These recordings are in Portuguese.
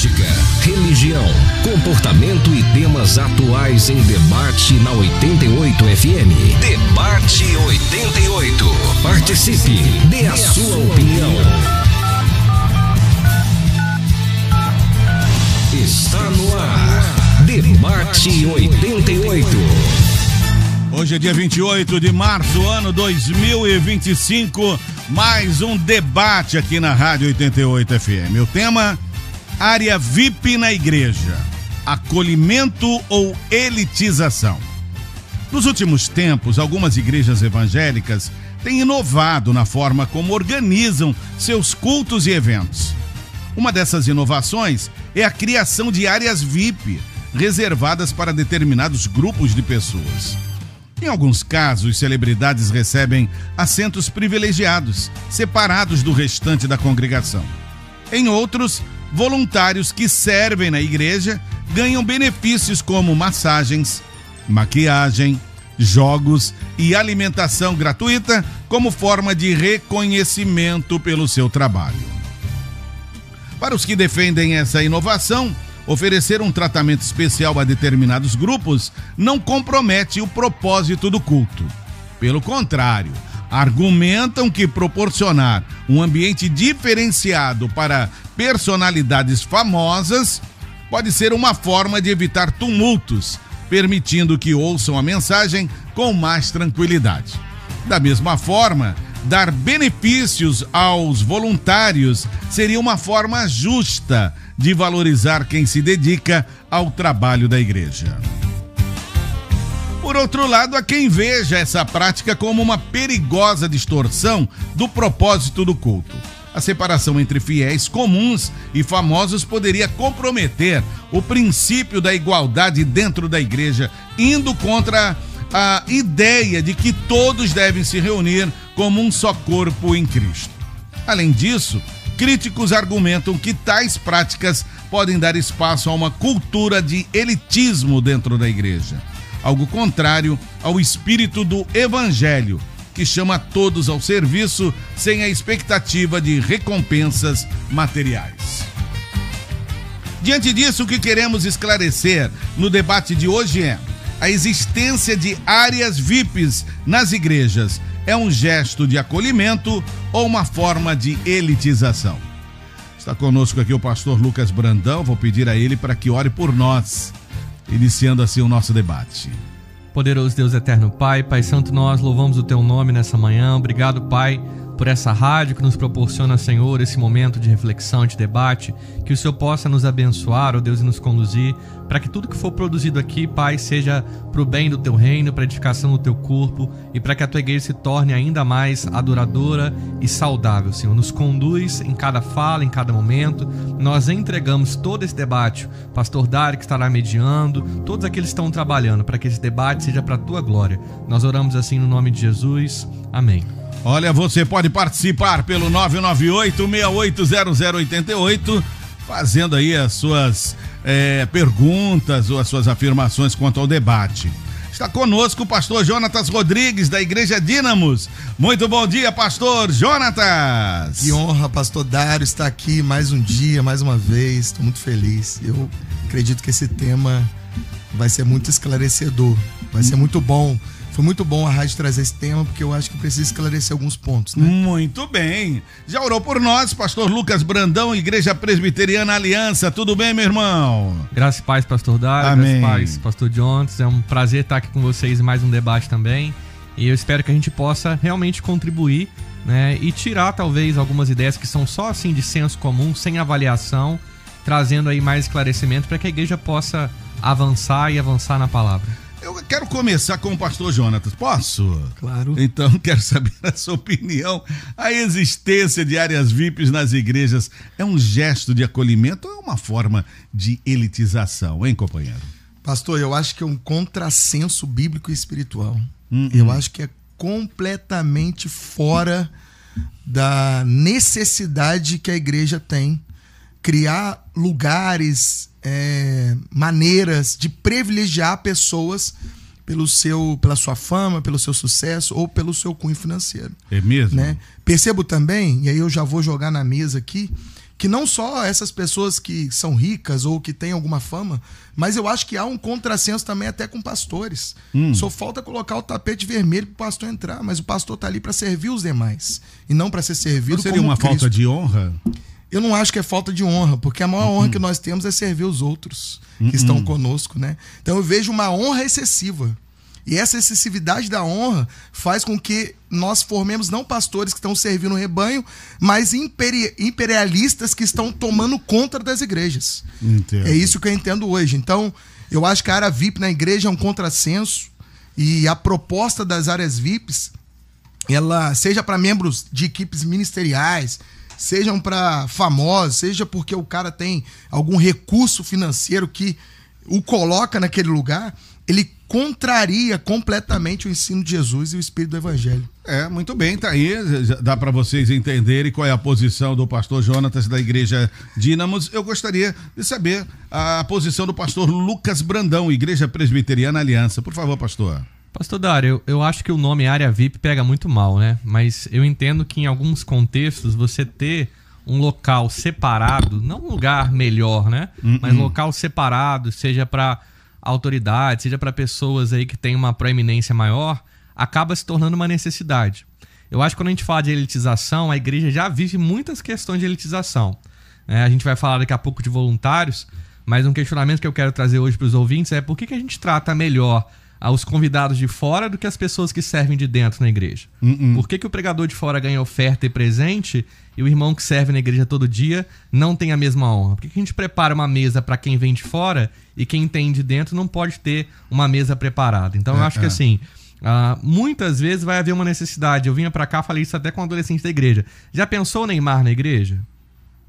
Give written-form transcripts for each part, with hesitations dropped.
Política, religião, comportamento e temas atuais em debate na 88 FM. Debate 88. Participe, dê a sua opinião. Está no ar. Debate 88. Hoje é dia 28 de março, ano 2025. Mais um debate aqui na Rádio 88 FM. O tema: área VIP na igreja, acolhimento ou elitização? Nos últimos tempos, algumas igrejas evangélicas têm inovado na forma como organizam seus cultos e eventos. Uma dessas inovações é a criação de áreas VIP, reservadas para determinados grupos de pessoas. Em alguns casos, celebridades recebem assentos privilegiados, separados do restante da congregação. Em outros, voluntários que servem na igreja ganham benefícios como massagens, maquiagem, jogos e alimentação gratuita como forma de reconhecimento pelo seu trabalho. Para os que defendem essa inovação, oferecer um tratamento especial a determinados grupos não compromete o propósito do culto. Pelo contrário, argumentam que proporcionar um ambiente diferenciado para personalidades famosas pode ser uma forma de evitar tumultos, permitindo que ouçam a mensagem com mais tranquilidade. Da mesma forma, dar benefícios aos voluntários seria uma forma justa de valorizar quem se dedica ao trabalho da igreja. Por outro lado, há quem veja essa prática como uma perigosa distorção do propósito do culto. A separação entre fiéis comuns e famosos poderia comprometer o princípio da igualdade dentro da igreja, indo contra a ideia de que todos devem se reunir como um só corpo em Cristo. Além disso, críticos argumentam que tais práticas podem dar espaço a uma cultura de elitismo dentro da igreja, algo contrário ao espírito do Evangelho, que chama todos ao serviço sem a expectativa de recompensas materiais. Diante disso, o que queremos esclarecer no debate de hoje é: a existência de áreas VIPs nas igrejas é um gesto de acolhimento ou uma forma de elitização? Está conosco aqui o pastor Lucas Brandão. Vou pedir a ele para que ore por nós, iniciando assim o nosso debate. Poderoso Deus eterno Pai, Pai Santo, nós louvamos o Teu nome nessa manhã. Obrigado, Pai, por essa rádio que nos proporciona, Senhor, esse momento de reflexão, de debate, que o Senhor possa nos abençoar, ó Deus, e nos conduzir, para que tudo que for produzido aqui, Pai, seja para o bem do Teu reino, para a edificação do Teu corpo, e para que a Tua igreja se torne ainda mais adoradora e saudável, Senhor. Nos conduz em cada fala, em cada momento. Nós entregamos todo esse debate, pastor Dário, que estará mediando, todos aqueles que estão trabalhando, para que esse debate seja para a Tua glória. Nós oramos assim no nome de Jesus. Amém. Olha, você pode participar pelo 998-680088, fazendo aí as suas perguntas ou as suas afirmações quanto ao debate. Está conosco o pastor Jonatas Rodrigues, da Igreja Dínamos. Muito bom dia, pastor Jonatas. Que honra, pastor Dário, estar aqui mais um dia, mais uma vez. Estou muito feliz. Eu acredito que esse tema vai ser muito esclarecedor, vai ser muito bom. Foi muito bom a rádio trazer esse tema, porque eu acho que precisa esclarecer alguns pontos, né? Muito bem. Já orou por nós, pastor Lucas Brandão, Igreja Presbiteriana Aliança. Tudo bem, meu irmão? Graças e paz, pastor Dário. Amém. Graças e paz, pastor Jonatas. É um prazer estar aqui com vocês em mais um debate também. E eu espero que a gente possa realmente contribuir, né? E tirar, talvez, algumas ideias que são só assim de senso comum, sem avaliação, trazendo aí mais esclarecimento para que a igreja possa avançar e avançar na palavra. Eu quero começar com o pastor Jonatas. Posso? Claro. Então, quero saber a sua opinião. A existência de áreas VIPs nas igrejas é um gesto de acolhimento ou é uma forma de elitização, hein, companheiro? Pastor, eu acho que é um contrassenso bíblico e espiritual. Eu acho que é completamente fora da necessidade que a igreja tem. Criar lugares, maneiras de privilegiar pessoas pela sua fama, pelo seu sucesso ou pelo seu cunho financeiro. É mesmo? Né? Percebo também, e aí eu já vou jogar na mesa aqui, que não só essas pessoas que são ricas ou que têm alguma fama, mas eu acho que há um contrassenso também até com pastores. Só falta colocar o tapete vermelho para o pastor entrar, mas o pastor está ali para servir os demais e não para ser servido. Não seria uma falta de honra? Eu não acho que é falta de honra, porque a maior honra que nós temos é servir os outros que estão conosco, né? Então eu vejo uma honra excessiva. E essa excessividade da honra faz com que nós formemos não pastores que estão servindo o rebanho, mas imperialistas que estão tomando conta das igrejas. Entendo. É isso que eu entendo hoje. Então, eu acho que a área VIP na igreja é um contrassenso, e a proposta das áreas VIPs, ela seja para membros de equipes ministeriais, sejam para famosos, seja porque o cara tem algum recurso financeiro que o coloca naquele lugar, ele contraria completamente o ensino de Jesus e o espírito do evangelho. Muito bem, tá aí, dá para vocês entenderem qual é a posição do pastor Jonatas da Igreja Dínamos. Eu gostaria de saber a posição do pastor Lucas Brandão, Igreja Presbiteriana Aliança. Por favor, pastor. Pastor Dário, eu acho que o nome área VIP pega muito mal, né? Mas eu entendo que em alguns contextos você ter um local separado, não um lugar melhor, né? Mas local separado, seja para autoridade, seja para pessoas aí que têm uma proeminência maior, acaba se tornando uma necessidade. Eu acho que quando a gente fala de elitização, a igreja já vive muitas questões de elitização. A gente vai falar daqui a pouco de voluntários, mas um questionamento que eu quero trazer hoje para os ouvintes é por que a gente trata melhor os convidados de fora do que as pessoas que servem de dentro na igreja? Por que o pregador de fora ganha oferta e presente e o irmão que serve na igreja todo dia não tem a mesma honra? Por que a gente prepara uma mesa para quem vem de fora e quem tem de dentro não pode ter uma mesa preparada? Então eu acho que assim, muitas vezes vai haver uma necessidade. Eu vinha para cá, falei isso até com adolescentes da igreja. Já pensou o Neymar na igreja?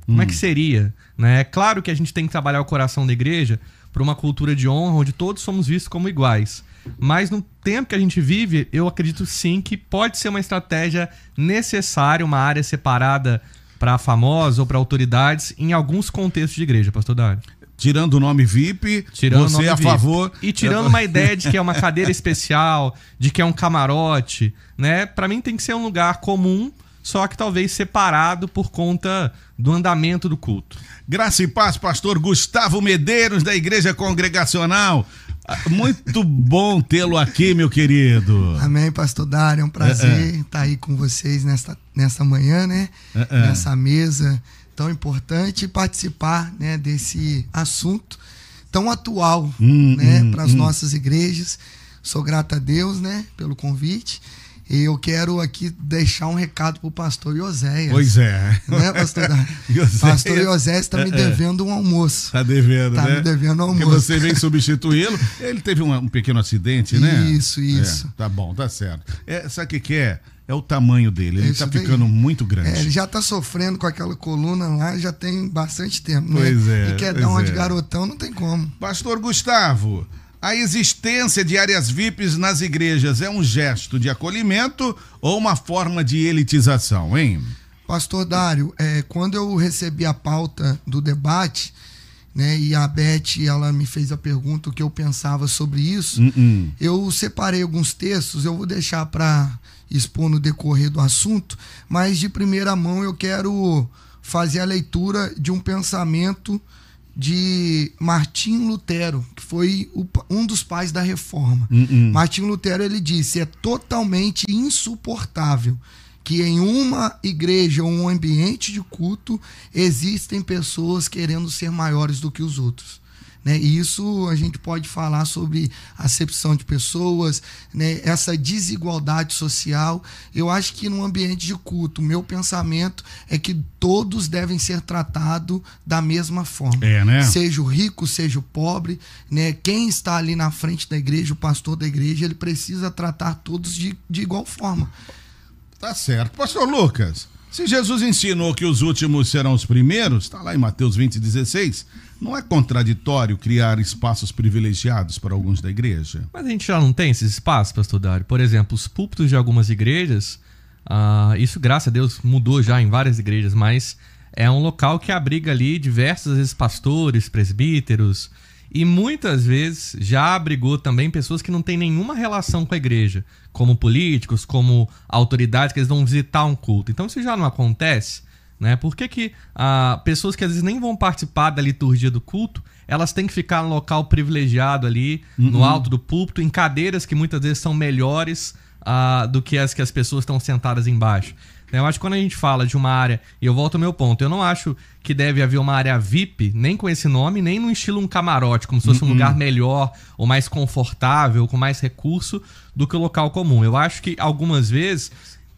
Como é que seria? Né? É claro que a gente tem que trabalhar o coração da igreja para uma cultura de honra onde todos somos vistos como iguais. Mas no tempo que a gente vive, eu acredito sim que pode ser uma estratégia necessária, uma área separada para famosos ou para autoridades em alguns contextos de igreja, pastor Dário. Tirando o nome VIP, você é a favor... E tirando uma ideia de que é uma cadeira especial, de que é um camarote, né? Para mim tem que ser um lugar comum, só que talvez separado por conta do andamento do culto. Graça e paz, pastor Gustavo Medeiros, da Igreja Congregacional. Muito bom tê-lo aqui, meu querido. Amém, pastor Dário, é um prazer estar aí com vocês nessa manhã, né? Nessa mesa tão importante, e participar, né, desse assunto tão atual, né, para as nossas igrejas. Sou grato a Deus, né, pelo convite. E eu quero aqui deixar um recado pro pastor Ioséias. Pois é. Né, pastor Dário? Pastor Ioséias está me devendo um almoço. Está devendo, né? Está me devendo um almoço. Porque você vem substituí-lo. Ele teve um pequeno acidente, né? Isso. Tá bom, tá certo. Sabe o que é? É o tamanho dele. Ele está ficando muito grande. Ele já está sofrendo com aquela coluna lá, já tem bastante tempo. Pois né? é. E quer dar uma de garotão, não tem como. Pastor Gustavo, a existência de áreas VIPs nas igrejas é um gesto de acolhimento ou uma forma de elitização, hein? Pastor Dário, quando eu recebi a pauta do debate, né, e a Beth, ela me fez a pergunta o que eu pensava sobre isso, eu separei alguns textos, eu vou deixar para expor no decorrer do assunto, mas de primeira mão eu quero fazer a leitura de um pensamento de Martinho Lutero, que foi um dos pais da Reforma. Martinho Lutero, ele disse: é totalmente insuportável que em uma igreja ou um ambiente de culto existem pessoas querendo ser maiores do que os outros. Né? E isso a gente pode falar sobre acepção de pessoas, né? Essa desigualdade social. Eu acho que no ambiente de culto, o meu pensamento é que todos devem ser tratados da mesma forma. Né? Seja o rico, seja o pobre, né? Quem está ali na frente da igreja, o pastor da igreja, ele precisa tratar todos de igual forma. Tá certo. Pastor Lucas, se Jesus ensinou que os últimos serão os primeiros, está lá em Mateus 20:16, não é contraditório criar espaços privilegiados para alguns da igreja? Mas a gente já não tem esses espaços, pastor Dário? Por exemplo, os púlpitos de algumas igrejas, isso, graças a Deus, mudou já em várias igrejas, mas é um local que abriga ali diversos, às vezes, pastores, presbíteros, e muitas vezes já abrigou também pessoas que não têm nenhuma relação com a igreja, como políticos, como autoridades, que eles vão visitar um culto. Então isso já não acontece, né? Por que pessoas que às vezes nem vão participar da liturgia do culto, elas têm que ficar no local privilegiado ali, no alto do púlpito, em cadeiras que muitas vezes são melhores do que as pessoas estão sentadas embaixo? Eu acho que quando a gente fala de uma área, e eu volto ao meu ponto, eu não acho que deve haver uma área VIP, nem com esse nome, nem no estilo um camarote, como se fosse um lugar melhor, ou mais confortável, com mais recurso do que o local comum. Eu acho que algumas vezes,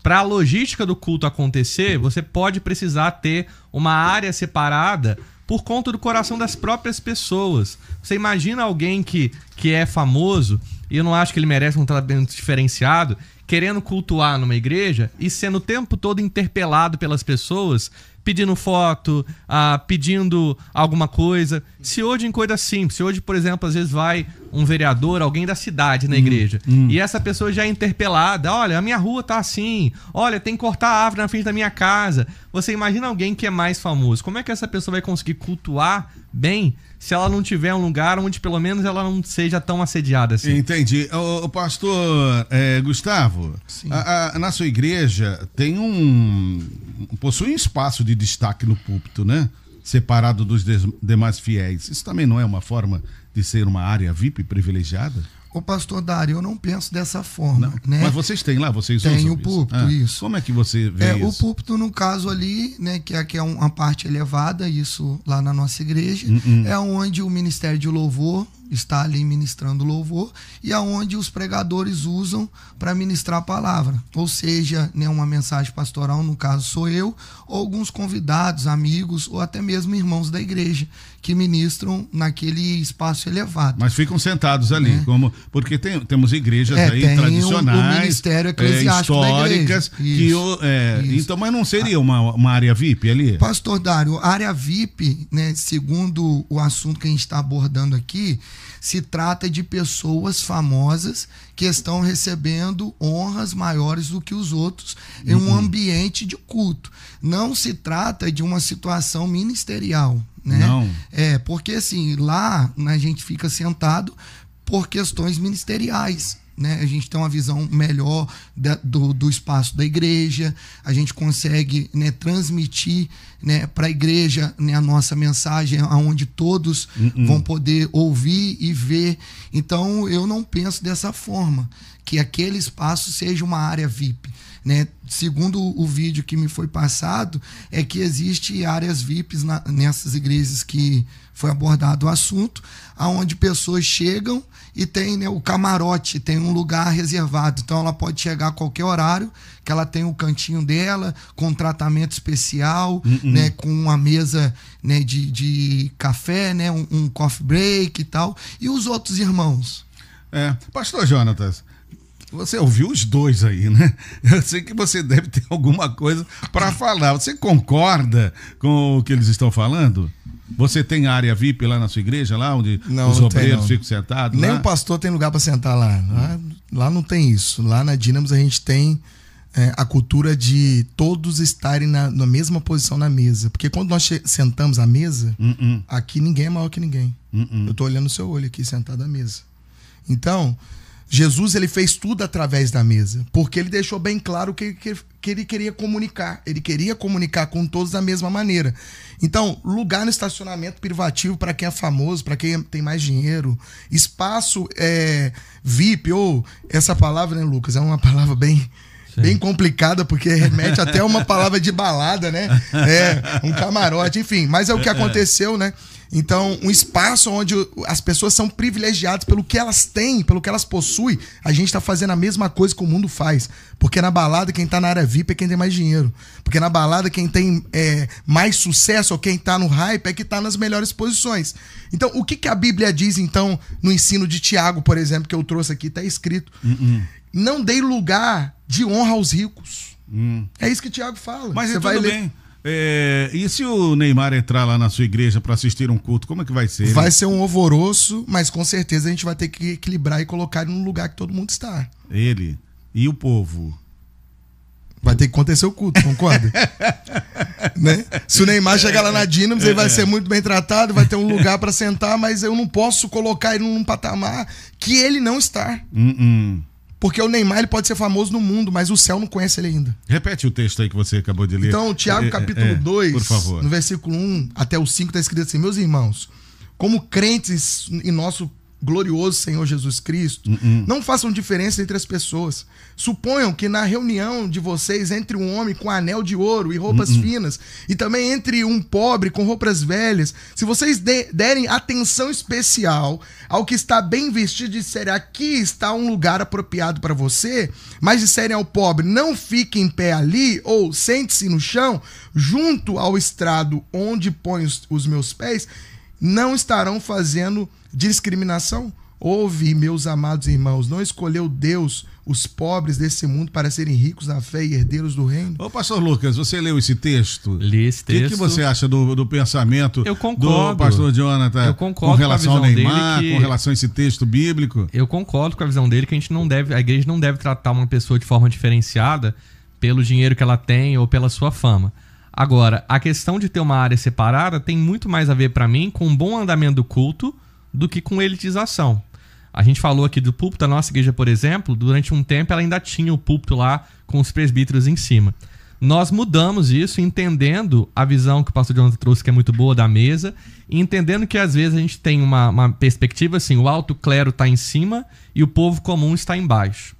para a logística do culto acontecer, você pode precisar ter uma área separada por conta do coração das próprias pessoas. Você imagina alguém que é famoso, e eu não acho que ele merece um tratamento diferenciado, querendo cultuar numa igreja e sendo o tempo todo interpelado pelas pessoas, pedindo foto, pedindo alguma coisa. Se hoje em coisa simples, se hoje, por exemplo, às vezes vai um vereador, alguém da cidade na igreja, e essa pessoa já é interpelada, olha, a minha rua tá assim, olha, tem que cortar a árvore na frente da minha casa. Você imagina alguém que é mais famoso, como é que essa pessoa vai conseguir cultuar bem se ela não tiver um lugar onde pelo menos ela não seja tão assediada assim? Entendi. O pastor Gustavo, na sua igreja tem possui um espaço de destaque no púlpito, né? Separado dos demais fiéis. Isso também não é uma forma de ser uma área VIP privilegiada? Ô pastor Dário, eu não penso dessa forma, né? Mas vocês têm lá, vocês usam isso? Tem o púlpito, isso. Como é que você vê isso? O púlpito, no caso ali, né, que é uma parte elevada, isso lá na nossa igreja, é onde o Ministério de Louvor está ali ministrando louvor e aonde os pregadores usam para ministrar a palavra. Ou seja, né, uma mensagem pastoral, no caso sou eu, ou alguns convidados, amigos, ou até mesmo irmãos da igreja que ministram naquele espaço elevado. Mas ficam sentados ali, porque temos igrejas aí tradicionais, o ministério eclesiástico históricas, da igreja. Então, mas não seria uma área VIP ali? Pastor Dário, a área VIP, né, segundo o assunto que a gente está abordando aqui, se trata de pessoas famosas que estão recebendo honras maiores do que os outros em um ambiente de culto. Não se trata de uma situação ministerial, né? Não. Porque assim, lá a gente fica sentado por questões ministeriais, né? A gente tem uma visão melhor do espaço da igreja, a gente consegue, né, transmitir, né, para a igreja, né, a nossa mensagem, onde todos vão poder ouvir e ver. Então eu não penso dessa forma, que aquele espaço seja uma área VIP, né? Segundo o vídeo que me foi passado, é que existe áreas VIPs nessas igrejas que foi abordado o assunto, aonde pessoas chegam e tem, né, o camarote, tem um lugar reservado. Então ela pode chegar a qualquer horário, que ela tem o cantinho dela, com um tratamento especial, né, com uma mesa, né, de café, né, um coffee break e tal. E os outros irmãos? Pastor Jonatas, você ouviu os dois aí, né? Eu sei que você deve ter alguma coisa para falar. Você concorda com o que eles estão falando? Você tem área VIP lá na sua igreja, lá onde os obreiros ficam sentados? Nem o pastor tem lugar para sentar lá. Lá não tem isso. Lá na Dínamos a gente tem a cultura de todos estarem na mesma posição na mesa. Porque quando nós sentamos à mesa, aqui ninguém é maior que ninguém. Eu estou olhando o seu olho aqui, sentado à mesa. Então, Jesus, ele fez tudo através da mesa, porque ele deixou bem claro que ele queria comunicar. Ele queria comunicar com todos da mesma maneira. Então, lugar no estacionamento privativo para quem é famoso, para quem tem mais dinheiro, espaço VIP, ou essa palavra, né, Lucas, é uma palavra bem complicada, porque remete até a uma palavra de balada, né? Um camarote, enfim. Mas é o que aconteceu, né? Então, um espaço onde as pessoas são privilegiadas pelo que elas têm, pelo que elas possuem. A gente está fazendo a mesma coisa que o mundo faz. Porque na balada, quem está na área VIP é quem tem mais dinheiro. Porque na balada, quem tem mais sucesso, ou quem está no hype, é que está nas melhores posições. Então, o que a Bíblia diz, então, no ensino de Tiago, por exemplo, que eu trouxe aqui, está escrito: não dei lugar de honra aos ricos. É isso que Tiago fala. Mas você vai ler... bem. E se o Neymar entrar lá na sua igreja para assistir um culto, como é que vai ser? Vai ser um alvoroço, mas com certeza a gente vai ter que equilibrar e colocar ele no lugar que todo mundo está. Ele e o povo. Vai ter que acontecer o culto, concorda? Né? Se o Neymar chegar lá na Dínamos, ele vai ser muito bem tratado, vai ter um lugar para sentar, mas eu não posso colocar ele num patamar que ele não está. Porque o Neymar ele pode ser famoso no mundo, mas o céu não conhece ele ainda. Repete o texto aí que você acabou de ler. Então, Tiago capítulo 2, por favor. no versículo 1 até o 5, está escrito assim: meus irmãos, como crentes em nosso glorioso Senhor Jesus Cristo, não façam diferença entre as pessoas. Suponham que na reunião de vocês entre um homem com anel de ouro e roupas finas, e também entre um pobre com roupas velhas, se vocês derem atenção especial ao que está bem vestido, disserem aqui está um lugar apropriado para você, mas disserem ao pobre não fique em pé ali, ou sente-se no chão, junto ao estrado onde põe os meus pés, não estarão fazendo discriminação? Ouve, meus amados irmãos, não escolheu Deus os pobres desse mundo para serem ricos na fé e herdeiros do reino? Ô, pastor Lucas, você leu esse texto? Li esse texto. O que você acha do pensamento do pastor Jonathan com relação ao Neymar, com relação a esse texto bíblico? Eu concordo com a visão dele que a igreja não deve tratar uma pessoa de forma diferenciada pelo dinheiro que ela tem ou pela sua fama. Agora, a questão de ter uma área separada tem muito mais a ver, para mim, com um bom andamento do culto do que com elitização. A gente falou aqui do púlpito da nossa igreja, por exemplo, durante um tempo ela ainda tinha o púlpito lá com os presbíteros em cima. Nós mudamos isso entendendo a visão que o pastor Jonathan trouxe, que é muito boa, da mesa, e entendendo que às vezes a gente tem uma perspectiva assim, o alto clero está em cima e o povo comum está embaixo.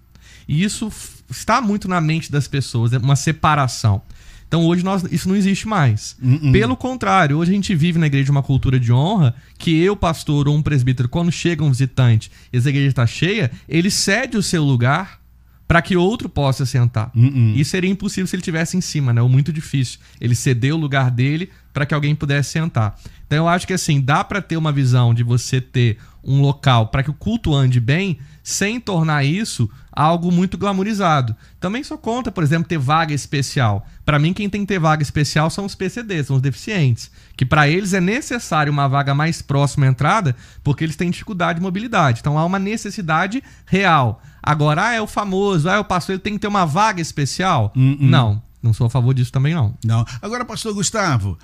E isso está muito na mente das pessoas, é uma separação. Então hoje isso não existe mais. Pelo contrário, hoje a gente vive na igreja uma cultura de honra que eu, pastor ou um presbítero, quando chega um visitante e a igreja está cheia, ele cede o seu lugar para que outro possa sentar. Isso seria impossível se ele estivesse em cima, né? Ou muito difícil. Ele ceder o lugar dele para que alguém pudesse sentar. Então eu acho que assim, dá para ter uma visão de você ter um local para que o culto ande bem, sem tornar isso algo muito glamourizado. Também só conta, por exemplo, ter vaga especial. Para mim, quem tem que ter vaga especial são os PCDs, são os deficientes, que para eles é necessário uma vaga mais próxima à entrada, porque eles têm dificuldade de mobilidade. Então há uma necessidade real. Agora, é o famoso, o pastor ele tem que ter uma vaga especial? Não sou a favor disso também, não. Agora, pastor Gustavo,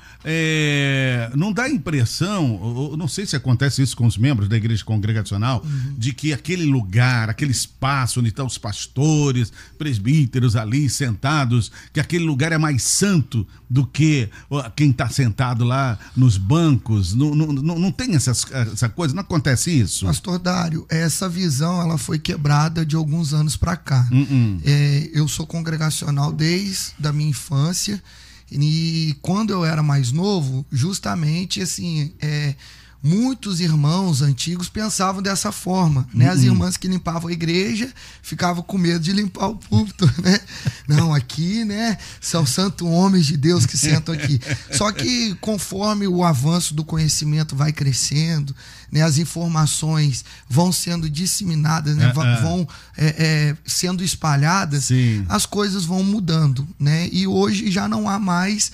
não dá impressão, não sei se acontece isso com os membros da igreja congregacional, de que aquele lugar, aquele espaço onde estão os pastores, presbíteros ali sentados, que aquele lugar é mais santo do que quem está sentado lá nos bancos? Não tem essa coisa? Não acontece isso? Pastor Dário, essa visão ela foi quebrada de alguns anos para cá. Eu sou congregacional desde a minha infância, e quando eu era mais novo, justamente assim, muitos irmãos antigos pensavam dessa forma, né? As irmãs que limpavam a igreja ficavam com medo de limpar o púlpito, né? Não, aqui, né, são santos homens de Deus que sentam aqui. Só que conforme o avanço do conhecimento vai crescendo, né, as informações vão sendo disseminadas, né, vão sendo espalhadas, sim, as coisas vão mudando, né? E hoje já não há mais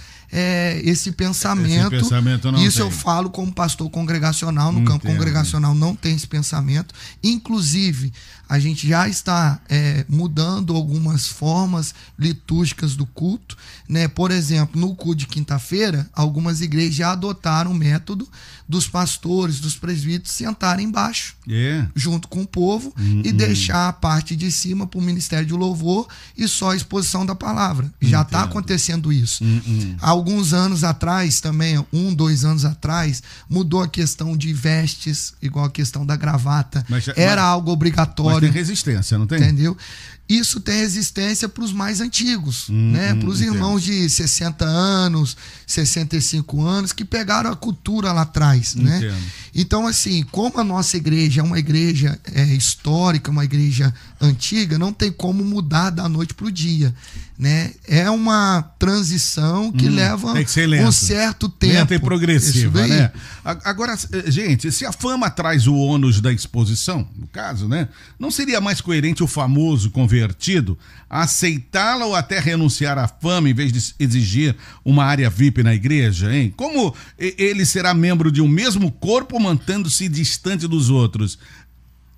esse pensamento. Esse pensamento não Isso tem. eu falo como pastor congregacional, no campo congregacional não tem esse pensamento. Inclusive, a gente já está mudando algumas formas litúrgicas do culto, né? Por exemplo, no culto de quinta-feira, algumas igrejas já adotaram o método dos pastores, dos presbíteros sentarem embaixo, junto com o povo, e deixar a parte de cima para o ministério de louvor e só a exposição da palavra. Já está acontecendo isso. Há alguns anos atrás também, 2 anos atrás, mudou a questão de vestes, igual a questão da gravata. Era algo obrigatório. Mas tem resistência, não tem? Entendeu? Isso tem resistência para os mais antigos, né? Para os irmãos de 60 anos, 65 anos, que pegaram a cultura lá atrás, né? Então, assim, como a nossa igreja é uma igreja histórica, uma igreja antiga, não tem como mudar da noite para o dia, né? É uma transição que leva um certo tempo. Lenta e progressiva, né? Agora, gente, se a fama traz o ônus da exposição, no caso, né? Não seria mais coerente o famoso convertido aceitá-la ou até renunciar à fama em vez de exigir uma área VIP na igreja, hein? Como ele será membro de um mesmo corpo mantendo-se distante dos outros?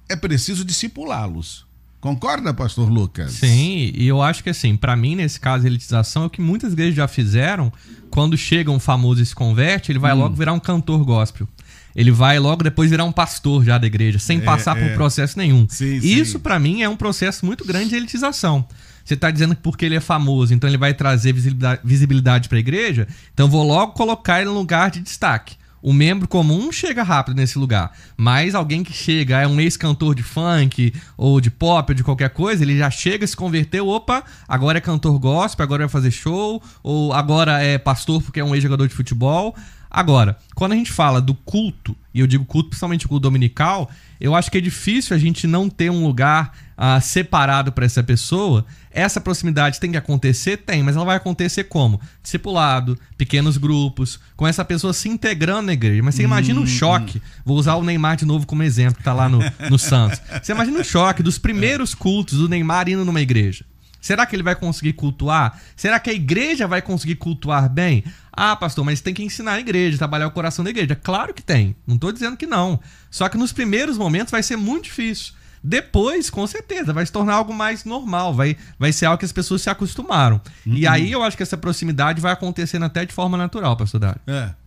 É preciso discipulá-los. Concorda, pastor Lucas? Sim, e eu acho que assim, pra mim, nesse caso, a elitização é o que muitas igrejas já fizeram. Quando chega um famoso e se converte, ele vai logo virar um cantor gospel. Ele vai logo depois virar um pastor já da igreja, sem passar por processo nenhum. Sim, Isso, pra mim, é um processo muito grande de elitização. Você tá dizendo que porque ele é famoso, então ele vai trazer visibilidade pra igreja, então vou logo colocar ele no lugar de destaque. O membro comum chega rápido nesse lugar, mas alguém que chega, é um ex-cantor de funk, ou de pop, ou de qualquer coisa, ele já chega, se converteu, opa, agora é cantor gospel, agora vai fazer show, ou agora é pastor porque é um ex-jogador de futebol. Agora, quando a gente fala do culto, e eu digo culto, principalmente o culto dominical, eu acho que é difícil a gente não ter um lugar separado para essa pessoa. Essa proximidade tem que acontecer? Tem, mas ela vai acontecer como? Discipulado, pequenos grupos, com essa pessoa se integrando na igreja. Mas você imagina um choque, vou usar o Neymar de novo como exemplo, que tá lá no Santos. Você imagina um choque dos primeiros cultos do Neymar indo numa igreja. Será que ele vai conseguir cultuar? Será que a igreja vai conseguir cultuar bem? Ah, pastor, mas tem que ensinar a igreja, trabalhar o coração da igreja. Claro que tem, não estou dizendo que não. Só que nos primeiros momentos vai ser muito difícil. Depois, com certeza, vai se tornar algo mais normal, vai ser algo que as pessoas se acostumaram. E aí eu acho que essa proximidade vai acontecendo até de forma natural, pastor Dário.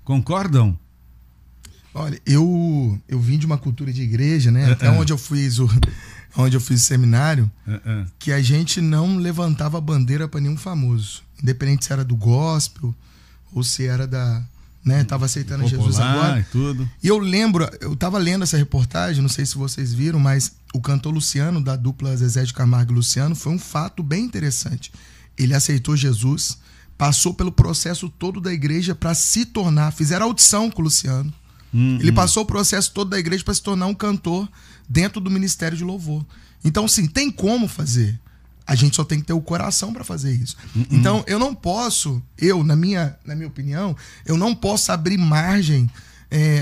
Concordam? Olha, eu vim de uma cultura de igreja, né? Até onde eu fiz seminário, que a gente não levantava bandeira para nenhum famoso, independente se era do gospel ou se era da, né, tava aceitando popular, Jesus agora. E tudo. E eu lembro, eu tava lendo essa reportagem, não sei se vocês viram, mas o cantor Luciano, da dupla Zezé de Camargo e Luciano, foi um fato bem interessante. Ele aceitou Jesus, passou pelo processo todo da igreja para se tornar, fizeram audição com o Luciano. Ele passou o processo todo da igreja para se tornar um cantor dentro do ministério de louvor. Então, sim, tem como fazer. A gente só tem que ter o coração para fazer isso. Então, eu não posso, na minha opinião, eu não posso abrir margem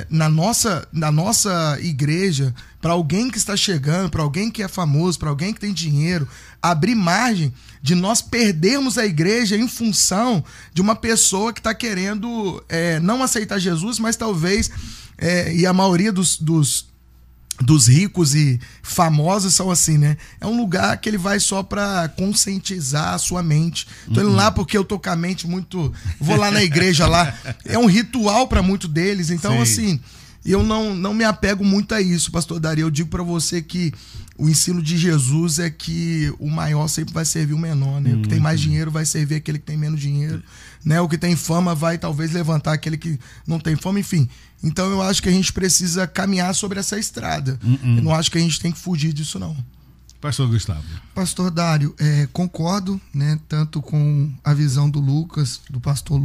na nossa igreja para alguém que está chegando, para alguém que é famoso, para alguém que tem dinheiro, abrir margem de nós perdermos a igreja em função de uma pessoa que está querendo não aceitar Jesus, mas talvez, e a maioria dos ricos e famosos são assim, né? É um lugar que ele vai só pra conscientizar a sua mente. Tô indo lá porque eu tô com a mente muito... Vou lá na igreja lá. É um ritual pra muitos deles. Então, assim, eu não me apego muito a isso, pastor Dari. Eu digo pra você que o ensino de Jesus é que o maior sempre vai servir o menor, né? O que tem mais dinheiro vai servir aquele que tem menos dinheiro, né? O que tem fama vai talvez levantar aquele que não tem fama, enfim. Então eu acho que a gente precisa caminhar sobre essa estrada. Eu não acho que a gente tem que fugir disso, não. Pastor Gustavo. Pastor Dário, concordo, né, tanto com a visão do Lucas, do pastor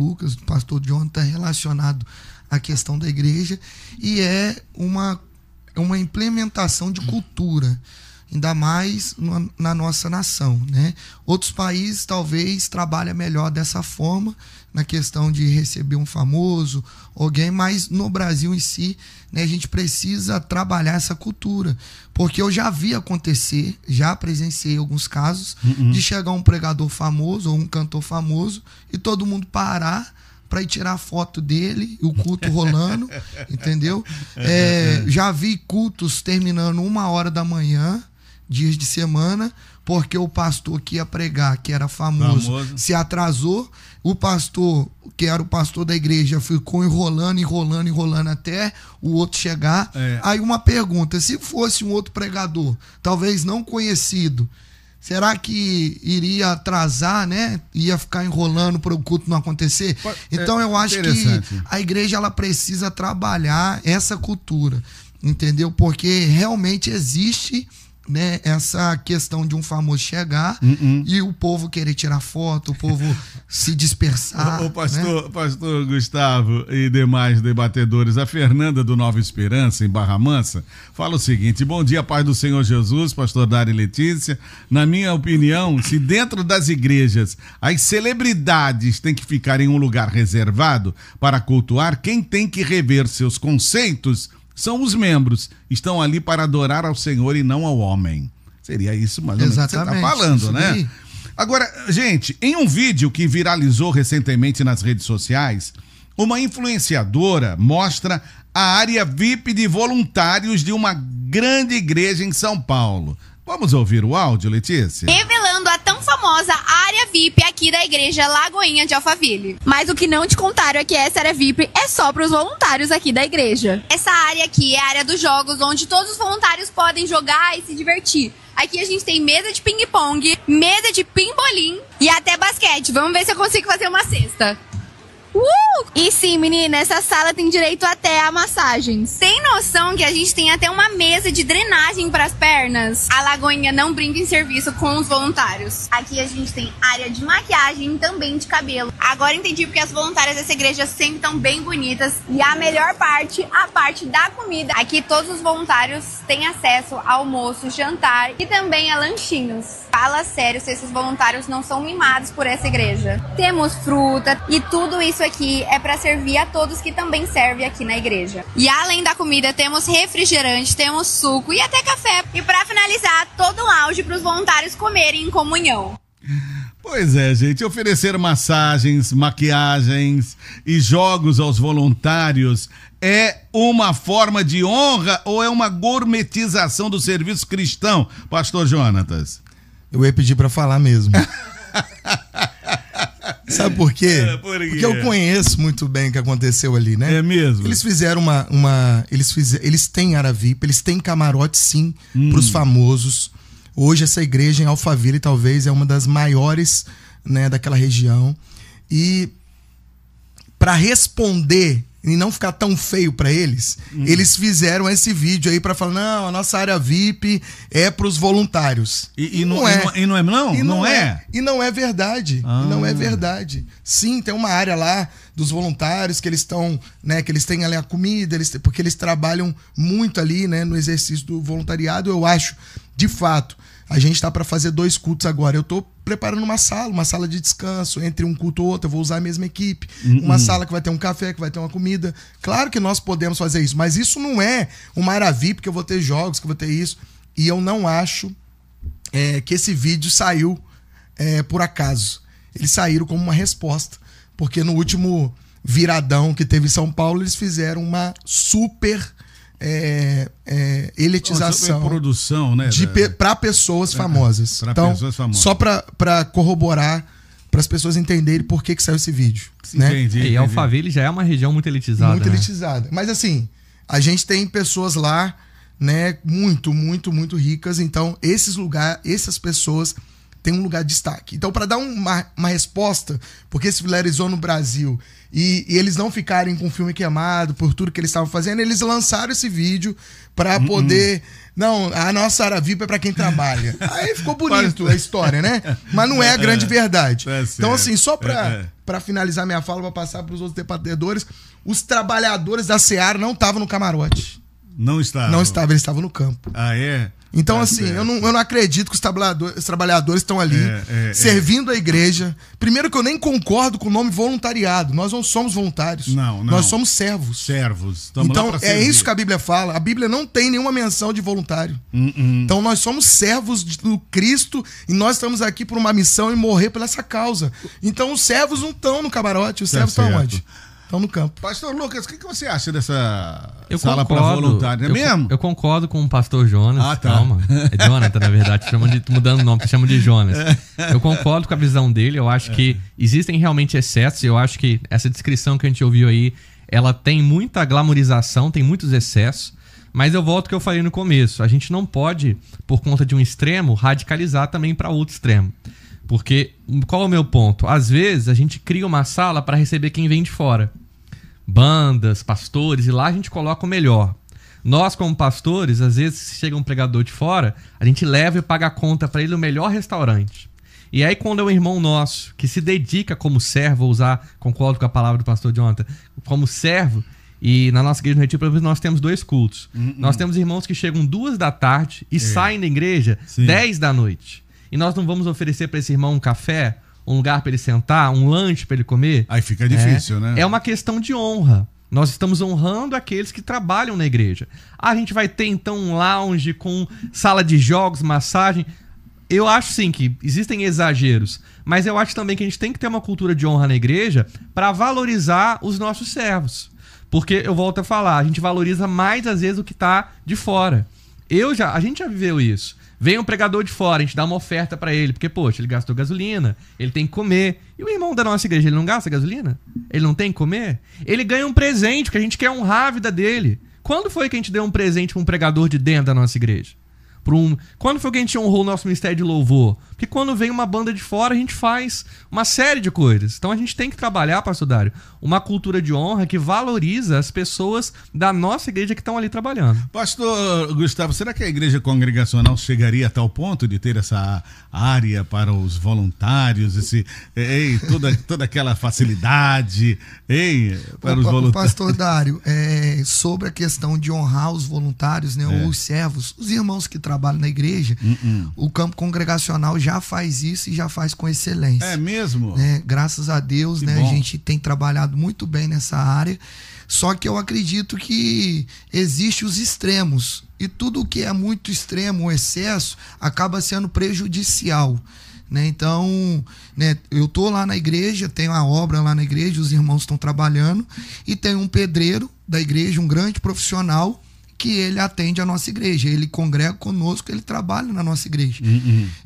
Jonathan, relacionado à questão da igreja, e é uma implementação de cultura, ainda mais na nossa nação, né? Outros países talvez trabalhem melhor dessa forma, na questão de receber um famoso, alguém, mas no Brasil em si, né, a gente precisa trabalhar essa cultura, porque eu já vi acontecer, já presenciei alguns casos, de chegar um pregador famoso ou um cantor famoso e todo mundo parar para ir tirar foto dele, o culto rolando, entendeu? Já vi cultos terminando 1h da manhã, dias de semana, porque o pastor que ia pregar, que era famoso, se atrasou. O pastor, que era o pastor da igreja, ficou enrolando até o outro chegar. Aí uma pergunta, se fosse um outro pregador, talvez não conhecido, será que iria atrasar, né? Ia ficar enrolando para o culto não acontecer? Então eu acho que a igreja ela precisa trabalhar essa cultura, entendeu? Porque realmente existe, né, essa questão de um famoso chegar e o povo querer tirar foto, o povo se dispersar. O pastor Gustavo e demais debatedores, a Fernanda do Nova Esperança, em Barra Mansa, fala o seguinte: bom dia, paz do Senhor Jesus, pastor Dário e Letícia. Na minha opinião, se dentro das igrejas as celebridades têm que ficar em um lugar reservado para cultuar, quem tem que rever seus conceitos são os membros, estão ali para adorar ao Senhor e não ao homem. Seria isso mais ou menos que você está falando, né? Agora, gente, em um vídeo que viralizou recentemente nas redes sociais, uma influenciadora mostra a área VIP de voluntários de uma grande igreja em São Paulo. Vamos ouvir o áudio, Letícia? Revelando a tão famosa área VIP aqui da igreja Lagoinha de Alphaville. Mas o que não te contaram é que essa área VIP é só para os voluntários aqui da igreja. Essa área aqui é a área dos jogos, onde todos os voluntários podem jogar e se divertir. Aqui a gente tem mesa de ping-pong, mesa de pimbolim e até basquete. Vamos ver se eu consigo fazer uma cesta. E sim, menina, essa sala tem direito até a massagens. Tem noção que a gente tem até uma mesa de drenagem para as pernas? A Lagoinha não brinca em serviço com os voluntários. Aqui a gente tem área de maquiagem e também de cabelo. Agora entendi porque as voluntárias dessa igreja sempre estão bem bonitas. E a melhor parte, a parte da comida. Aqui todos os voluntários têm acesso a almoço, jantar e também a lanchinhos. Fala sério se esses voluntários não são mimados por essa igreja. Temos fruta e tudo isso aqui é para servir a todos que também servem aqui na igreja. E além da comida, temos refrigerante, temos suco e até café. E para finalizar, todo um auge para os voluntários comerem em comunhão. Pois é, gente, oferecer massagens, maquiagens e jogos aos voluntários é uma forma de honra ou é uma gourmetização do serviço cristão, Pastor Jonatas? Eu ia pedir pra falar mesmo. Sabe por quê? Porque eu conheço muito bem o que aconteceu ali, né? É mesmo? Eles fizeram eles têm área VIP, eles têm camarote sim, pros famosos. Hoje essa igreja em Alphaville talvez é uma das maiores, né, daquela região. E para responder e não ficar tão feio para eles, eles fizeram esse vídeo aí para falar, não, a nossa área VIP é pros voluntários. E não é verdade. E não é verdade. Sim, tem uma área lá dos voluntários que eles estão, né, que eles têm ali a comida, porque eles trabalham muito ali, né, no exercício do voluntariado. Eu acho, de fato, a gente tá para fazer 2 cultos agora. Eu tô preparando uma sala de descanso, entre um culto ou outro, eu vou usar a mesma equipe. Uma sala que vai ter um café, que vai ter uma comida. Claro que nós podemos fazer isso, mas isso não é uma área VIP que eu vou ter jogos, que eu vou ter isso. E eu não acho que esse vídeo saiu por acaso. Eles saíram como uma resposta, porque no último viradão que teve em São Paulo, eles fizeram uma super elitização, produção, né, para pessoas famosas. Então, pessoas famosas. Só para corroborar, para as pessoas entenderem por que saiu esse vídeo. Né? Entendi. E Alphaville já é uma região muito elitizada. Muito elitizada. Mas assim, a gente tem pessoas lá, né, muito, muito, muito ricas. Então, essas pessoas têm um lugar de destaque. Então, para dar uma resposta, porque se viralizou no Brasil e eles não ficarem com o filme queimado por tudo que eles estavam fazendo, eles lançaram esse vídeo para poder... Não, a nossa área VIP é para quem trabalha. Aí ficou bonito a história, né? Mas não é a grande verdade. Então, assim, só para finalizar minha fala, para passar para os outros debatedores, os trabalhadores da Seara não estavam no camarote. Não estavam? Não estavam, eles estavam no campo. Ah, é? Então, assim, eu não acredito que os trabalhadores estão ali servindo a igreja. Primeiro que eu nem concordo com o nome voluntariado. Nós não somos voluntários. Não. Nós somos servos. Servos. Então, é isso que a Bíblia fala. A Bíblia não tem nenhuma menção de voluntário. Então, nós somos servos do Cristo e nós estamos aqui por uma missão e morrer por essa causa. Então, os servos não estão no camarote. Os servos estão onde? Estão no campo. Pastor Lucas, o que você acha dessa sala para voluntário? É mesmo? Eu concordo com o pastor Jonas. Ah, tá. Calma. É Jonathan, na verdade. Mudando o nome, chama de Jonas. Eu concordo com a visão dele. Eu acho que existem realmente excessos. Eu acho que essa descrição que a gente ouviu aí, ela tem muita glamorização, tem muitos excessos. Mas eu volto ao que eu falei no começo. A gente não pode, por conta de um extremo, radicalizar também para outro extremo. Porque, qual é o meu ponto? Às vezes, a gente cria uma sala para receber quem vem de fora. Bandas, pastores, e lá a gente coloca o melhor. Nós, como pastores, às vezes, se chega um pregador de fora, a gente leva e paga a conta para ele no melhor restaurante. E aí, quando é um irmão nosso que se dedica como servo, concordo com a palavra do pastor Jonathan, como servo, e na nossa igreja no Retiro, nós temos 2 cultos. Nós temos irmãos que chegam 2 da tarde e saem da igreja 10 da noite. E nós não vamos oferecer para esse irmão um café, um lugar para ele sentar, um lanche para ele comer? Aí fica difícil, né? É uma questão de honra. Nós estamos honrando aqueles que trabalham na igreja. A gente vai ter, então, um lounge com sala de jogos, massagem. Eu acho, sim, que existem exageros. Mas eu acho também que a gente tem que ter uma cultura de honra na igreja para valorizar os nossos servos. Porque, eu volto a falar, a gente valoriza mais, às vezes, o que está de fora. A gente já viveu isso. Vem um pregador de fora, a gente dá uma oferta pra ele, porque, poxa, ele gastou gasolina, ele tem que comer. E o irmão da nossa igreja, ele não gasta gasolina? Ele não tem que comer? Ele ganha um presente, porque a gente quer honrar a vida dele. Quando foi que a gente deu um presente pra um pregador de dentro da nossa igreja? Quando foi que a gente honrou o nosso ministério de louvor? Porque quando vem uma banda de fora, a gente faz uma série de coisas. Então a gente tem que trabalhar, pastor Dário, uma cultura de honra que valoriza as pessoas da nossa igreja que estão ali trabalhando. Pastor Gustavo, será que a igreja congregacional chegaria a tal ponto de ter essa área para os voluntários, toda aquela facilidade para os voluntários? Pastor Dário, sobre a questão de honrar os voluntários, né, ou os servos, os irmãos que trabalham na igreja, o campo congregacional já faz isso e já faz com excelência. É mesmo? Graças a Deus, né, a gente tem trabalhado muito bem nessa área, só que eu acredito que existem os extremos, e tudo que é muito extremo, o excesso, acaba sendo prejudicial. Então, eu tô lá na igreja, tenho a obra lá na igreja, os irmãos estão trabalhando, e tem um pedreiro da igreja, um grande profissional, que ele atende a nossa igreja, ele congrega conosco, ele trabalha na nossa igreja.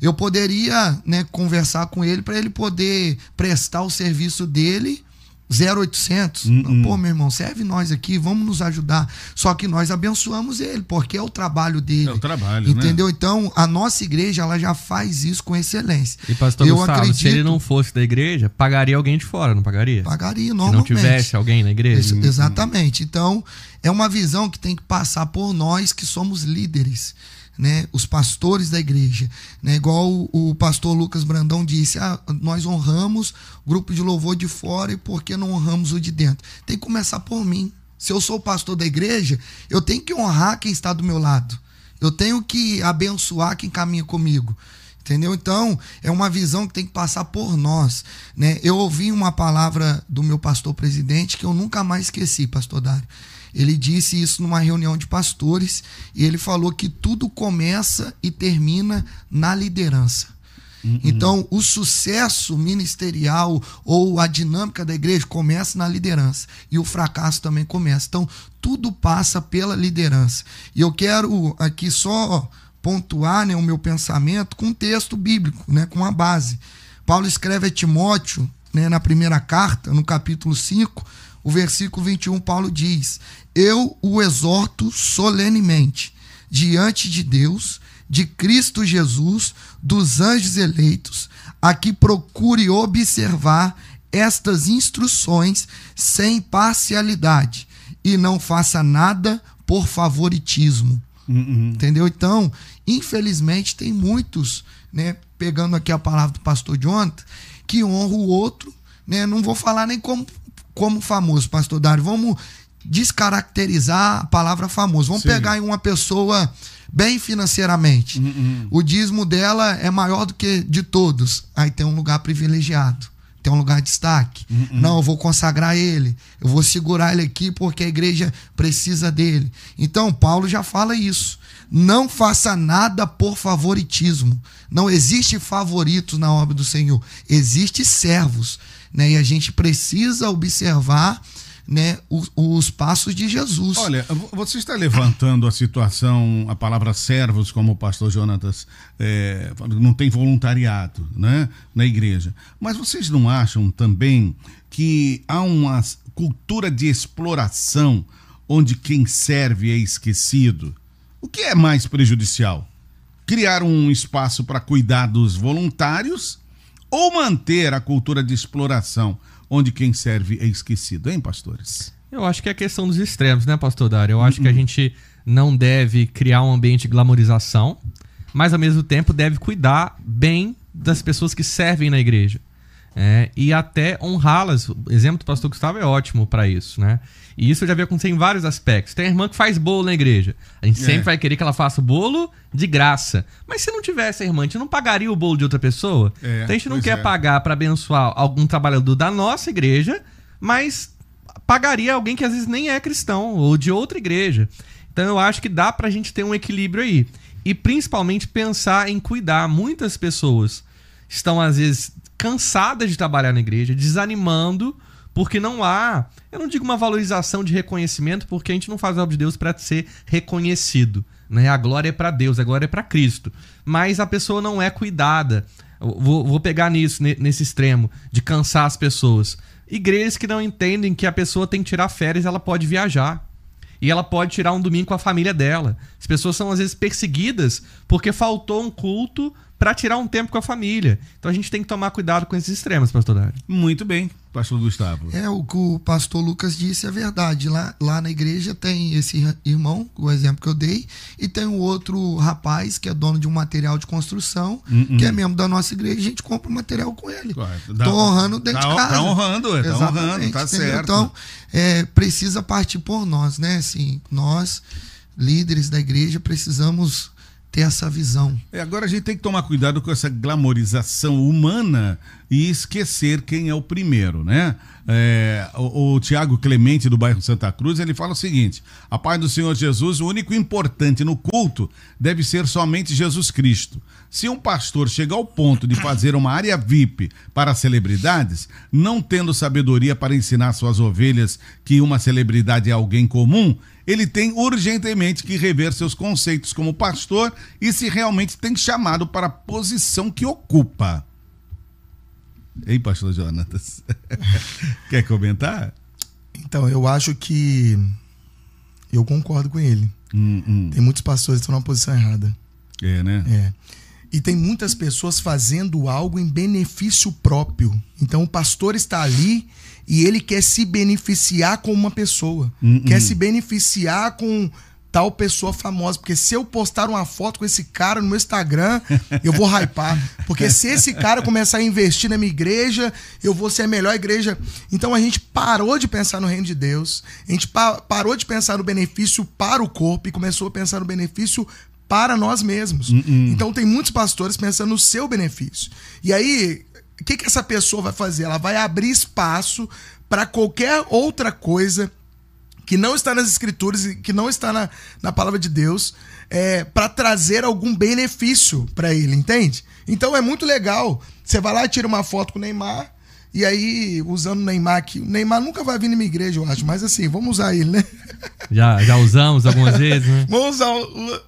Eu poderia conversar com ele para ele poder prestar o serviço dele 0800. Pô, meu irmão, serve nós aqui, vamos nos ajudar. Só que nós abençoamos ele, porque é o trabalho dele. É o trabalho, entendeu? né? Então, a nossa igreja, ela já faz isso com excelência. E pastor Gustavo, se ele não fosse da igreja, pagaria alguém de fora, não pagaria? Pagaria, normalmente. Se não tivesse alguém na igreja? Exatamente. Então, é uma visão que tem que passar por nós que somos líderes, os pastores da igreja, igual o pastor Lucas Brandão disse, nós honramos o grupo de louvor de fora, e por que não honramos o de dentro? Tem que começar por mim. Se eu sou o pastor da igreja, eu tenho que honrar quem está do meu lado, eu tenho que abençoar quem caminha comigo, entendeu? Então, é uma visão que tem que passar por nós, Eu ouvi uma palavra do meu pastor presidente que eu nunca mais esqueci, pastor Dário. Ele disse isso numa reunião de pastores, e ele falou que tudo começa e termina na liderança. Então, o sucesso ministerial ou a dinâmica da igreja começa na liderança, e o fracasso também começa. Então, tudo passa pela liderança. E eu quero aqui só pontuar o meu pensamento com um texto bíblico, com uma base. Paulo escreve a Timóteo, na primeira carta, no capítulo 5, o versículo 21, Paulo diz: eu o exorto solenemente, diante de Deus, de Cristo Jesus, dos anjos eleitos, a que procure observar estas instruções sem parcialidade, e não faça nada por favoritismo. Entendeu? Então, infelizmente, tem muitos, pegando aqui a palavra do pastor Jonathan, que honra o outro, não vou falar nem como famoso, pastor Dário, vamos descaracterizar a palavra famoso. Vamos pegar em uma pessoa bem financeiramente. O dízimo dela é maior do que de todos. Aí tem um lugar privilegiado, tem um lugar de destaque. Não, eu vou consagrar ele, eu vou segurar ele aqui porque a igreja precisa dele. Então, Paulo já fala isso. Não faça nada por favoritismo. Não existe favoritos na obra do Senhor. Existem servos. E a gente precisa observar os passos de Jesus. Olha, você está levantando a situação, a palavra servos, como o pastor Jonatas, não tem voluntariado, na igreja. Mas vocês não acham também que há uma cultura de exploração onde quem serve é esquecido? O que é mais prejudicial? Criar um espaço para cuidar dos voluntários ou manter a cultura de exploração onde quem serve é esquecido, hein, pastores? Eu acho que é a questão dos extremos, né, pastor Dário? Eu acho que a gente não deve criar um ambiente de glamorização, mas ao mesmo tempo deve cuidar bem das pessoas que servem na igreja. E até honrá-las. O exemplo do pastor Gustavo é ótimo para isso, E isso eu já vi acontecer em vários aspectos. Tem a irmã que faz bolo na igreja. A gente sempre vai querer que ela faça o bolo de graça. Mas se não tivesse a irmã, a gente não pagaria o bolo de outra pessoa? Então a gente não quer pagar para abençoar algum trabalhador da nossa igreja, mas pagaria alguém que às vezes nem é cristão ou de outra igreja. Então eu acho que dá pra gente ter um equilíbrio aí. E principalmente pensar em cuidar. Muitas pessoas estão às vezes cansadas de trabalhar na igreja, desanimando porque não há, eu não digo uma valorização de reconhecimento, porque a gente não faz a obra de Deus para ser reconhecido, né? A glória é para Deus, a glória é para Cristo, mas a pessoa não é cuidada. Vou pegar nisso, nesse extremo de cansar as pessoas. Igrejas que não entendem que a pessoa tem que tirar férias, ela pode viajar. E ela pode tirar um domingo com a família dela. As pessoas são, às vezes, perseguidas porque faltou um culto para tirar um tempo com a família. Então a gente tem que tomar cuidado com esses extremos, pastor Dário. Muito bem, pastor Gustavo. O que o pastor Lucas disse é verdade. Lá na igreja tem esse irmão, o exemplo que eu dei, e tem um outro rapaz que é dono de um material de construção, que é membro da nossa igreja, e a gente compra o material com ele. Estou honrando dentro de casa. Tá honrando, tá certo. Então, precisa partir por nós, né? Assim, nós, líderes da igreja, precisamos ter essa visão. Agora a gente tem que tomar cuidado com essa glamorização humana e esquecer quem é o primeiro, né? O Tiago Clemente, do bairro Santa Cruz, ele fala o seguinte: a paz do Senhor Jesus, o único importante no culto deve ser somente Jesus Cristo. Se um pastor chegar ao ponto de fazer uma área VIP para celebridades, não tendo sabedoria para ensinar suas ovelhas que uma celebridade é alguém comum, ele tem urgentemente que rever seus conceitos como pastor e se realmente tem chamado para a posição que ocupa. Ei, pastor Jonatas, quer comentar? Então, eu acho que eu concordo com ele. Tem muitos pastores que estão numa posição errada. Né? E tem muitas pessoas fazendo algo em benefício próprio. Então o pastor está ali e ele quer se beneficiar com uma pessoa. Quer se beneficiar com tal pessoa famosa. Porque se eu postar uma foto com esse cara no meu Instagram, eu vou hypar. Porque se esse cara começar a investir na minha igreja, eu vou ser a melhor igreja. Então a gente parou de pensar no reino de Deus. A gente parou de pensar no benefício para o corpo e começou a pensar no benefício para nós mesmos. Então tem muitos pastores pensando no seu benefício. E aí, o que essa pessoa vai fazer? Ela vai abrir espaço para qualquer outra coisa que não está nas escrituras e que não está na palavra de Deus, para trazer algum benefício para ele, entende? Então é muito legal. Você vai lá e tira uma foto com o Neymar, e aí, usando o Neymar aqui, o Neymar nunca vai vir na minha igreja, eu acho, mas assim, vamos usar ele, né? Já usamos algumas vezes, né? Vamos usar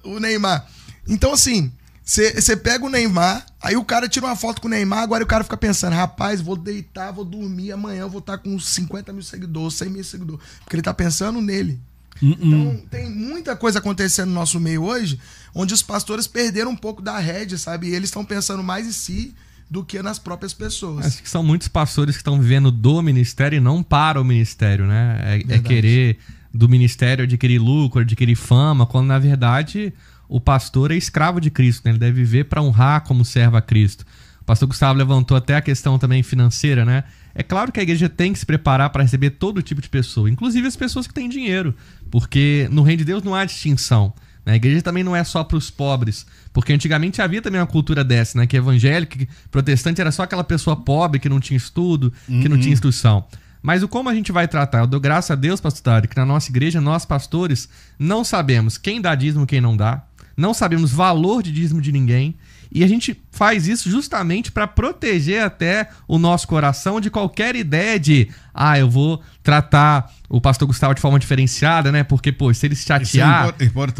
o Neymar. Então, assim, você pega o Neymar, aí o cara tira uma foto com o Neymar, agora o cara fica pensando, rapaz, vou deitar, vou dormir, amanhã eu vou estar com 50 mil seguidores, 100 mil seguidores, porque ele tá pensando nele. Então, tem muita coisa acontecendo no nosso meio hoje, onde os pastores perderam um pouco da rédea, sabe? E eles estão pensando mais em si do que nas próprias pessoas. Acho que são muitos pastores que estão vivendo do ministério e não para o ministério, né? É querer do ministério adquirir lucro, adquirir fama, quando na verdade o pastor é escravo de Cristo, né? Ele deve viver para honrar como servo a Cristo. O pastor Gustavo levantou até a questão também financeira, né? É claro que a igreja tem que se preparar para receber todo tipo de pessoa, inclusive as pessoas que têm dinheiro, porque no reino de Deus não há distinção. A igreja também não é só para os pobres, porque antigamente havia também uma cultura dessa, né? Que evangélico, que protestante era só aquela pessoa pobre que não tinha estudo, que não tinha instrução. Mas como a gente vai tratar? Eu dou graças a Deus, pastor Dário, que na nossa igreja, nós pastores, não sabemos quem dá dízimo e quem não dá, não sabemos valor de dízimo de ninguém, e a gente faz isso justamente para proteger até o nosso coração de qualquer ideia de eu vou tratar o pastor Gustavo de forma diferenciada, né? Porque, se ele se chatear,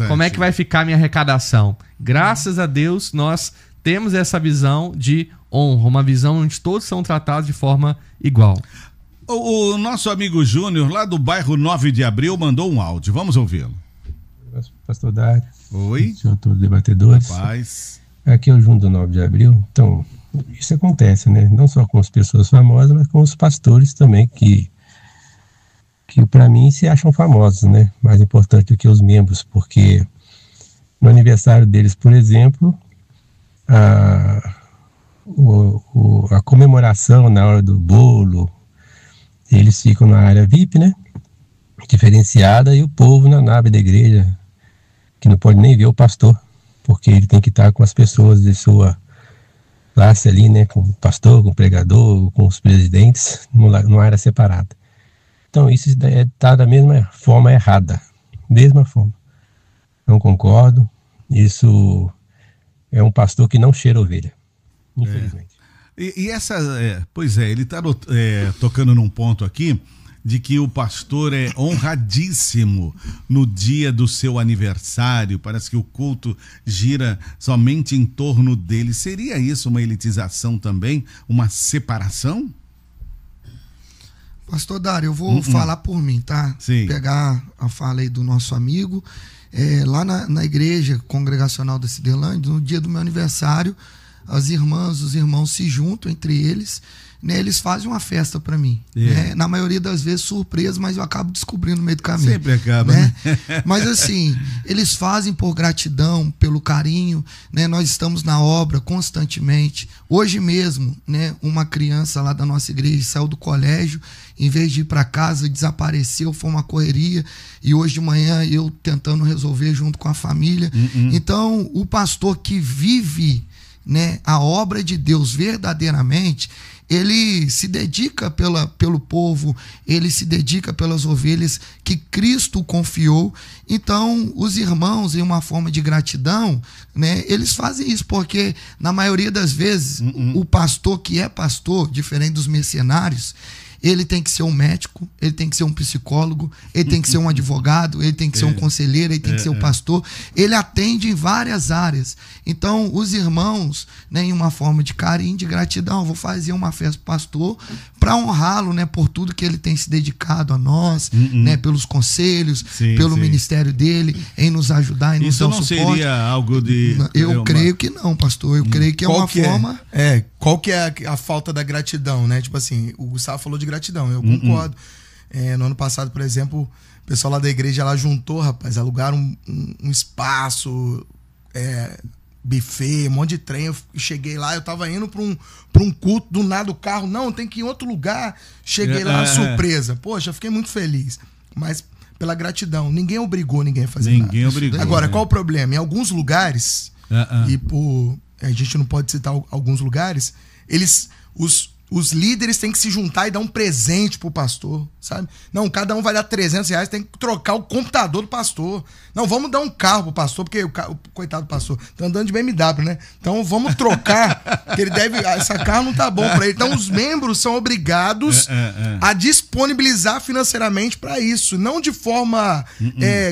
como é que vai ficar a minha arrecadação? Graças a Deus, nós temos essa visão de honra, uma visão onde todos são tratados de forma igual. O nosso amigo Júnior, lá do bairro 9 de Abril, mandou um áudio. Vamos ouvi-lo. Pastor Dário. Oi. Senhor, todos os debatedores. Paz. Aqui é o Júnior do 9 de Abril. Então, isso acontece, né? Não só com as pessoas famosas, mas com os pastores também, que para mim se acham famosos, né? Mais importante do que os membros, porque no aniversário deles, por exemplo, a comemoração na hora do bolo, eles ficam na área VIP, né? Diferenciada, e o povo na nave da igreja, que não pode nem ver o pastor, porque ele tem que estar com as pessoas de sua classe ali, né? Com o pastor, com o pregador, com os presidentes, numa área separada. Então isso está da mesma forma errada. Mesma forma. Não concordo. Isso é um pastor que não cheira ovelha. Infelizmente. E essa, pois é, ele está tocando num ponto aqui de que o pastor é honradíssimo no dia do seu aniversário. Parece que o culto gira somente em torno dele. Seria isso uma elitização também? Uma separação? Pastor Dário, eu vou falar por mim, tá? Sim. Pegar a fala aí do nosso amigo. Lá na igreja congregacional da Ciderlândia, no dia do meu aniversário, as irmãs, os irmãos se juntam entre eles, né? Eles fazem uma festa para mim, né? Na maioria das vezes surpresa, mas eu acabo descobrindo no meio do caminho. Sempre acaba, né? Mas assim, eles fazem por gratidão, pelo carinho, né? Nós estamos na obra constantemente. Hoje mesmo, né, uma criança lá da nossa igreja saiu do colégio, em vez de ir para casa, desapareceu, foi uma correria, e hoje de manhã eu tentando resolver junto com a família. Então, o pastor que vive, né, a obra de Deus verdadeiramente, ele se dedica pelo povo, ele se dedica pelas ovelhas que Cristo confiou. Então, os irmãos, em uma forma de gratidão, né, eles fazem isso, porque na maioria das vezes, o pastor que é pastor, diferente dos mercenários, ele tem que ser um médico, ele tem que ser um psicólogo, ele tem que ser um advogado, ele tem que ser um conselheiro, ele tem que ser um pastor. Ele atende em várias áreas. Então, os irmãos, né, em uma forma de carinho, de gratidão, eu vou fazer uma festa pro pastor para honrá-lo, né, por tudo que ele tem se dedicado a nós, né, pelos conselhos, pelo ministério dele, em nos ajudar, em nos dar o suporte. Isso não seria algo de... Eu creio que não, pastor. Eu creio que é uma forma... Qual que é a falta da gratidão, né? Tipo assim, o Gustavo falou de gratidão, eu concordo. No ano passado, por exemplo, o pessoal lá da igreja lá juntou, rapaz, alugaram um espaço, buffet, um monte de trem. Eu cheguei lá, eu tava indo pra um culto, do nada o carro, não, tem que ir em outro lugar. Cheguei lá, surpresa. Poxa, eu fiquei muito feliz. Mas pela gratidão, ninguém obrigou ninguém a fazer nada. Ninguém obrigou. Agora, qual o problema? Em alguns lugares, e a gente não pode citar alguns lugares, os líderes têm que se juntar e dar um presente pro pastor, sabe? Não, cada um vai dar R$300, tem que trocar o computador do pastor. Não, vamos dar um carro pro pastor, porque o coitado do pastor tá andando de BMW, né? Então vamos trocar, porque ele deve... Esse carro não tá bom pra ele. Então os membros são obrigados a disponibilizar financeiramente pra isso, não de forma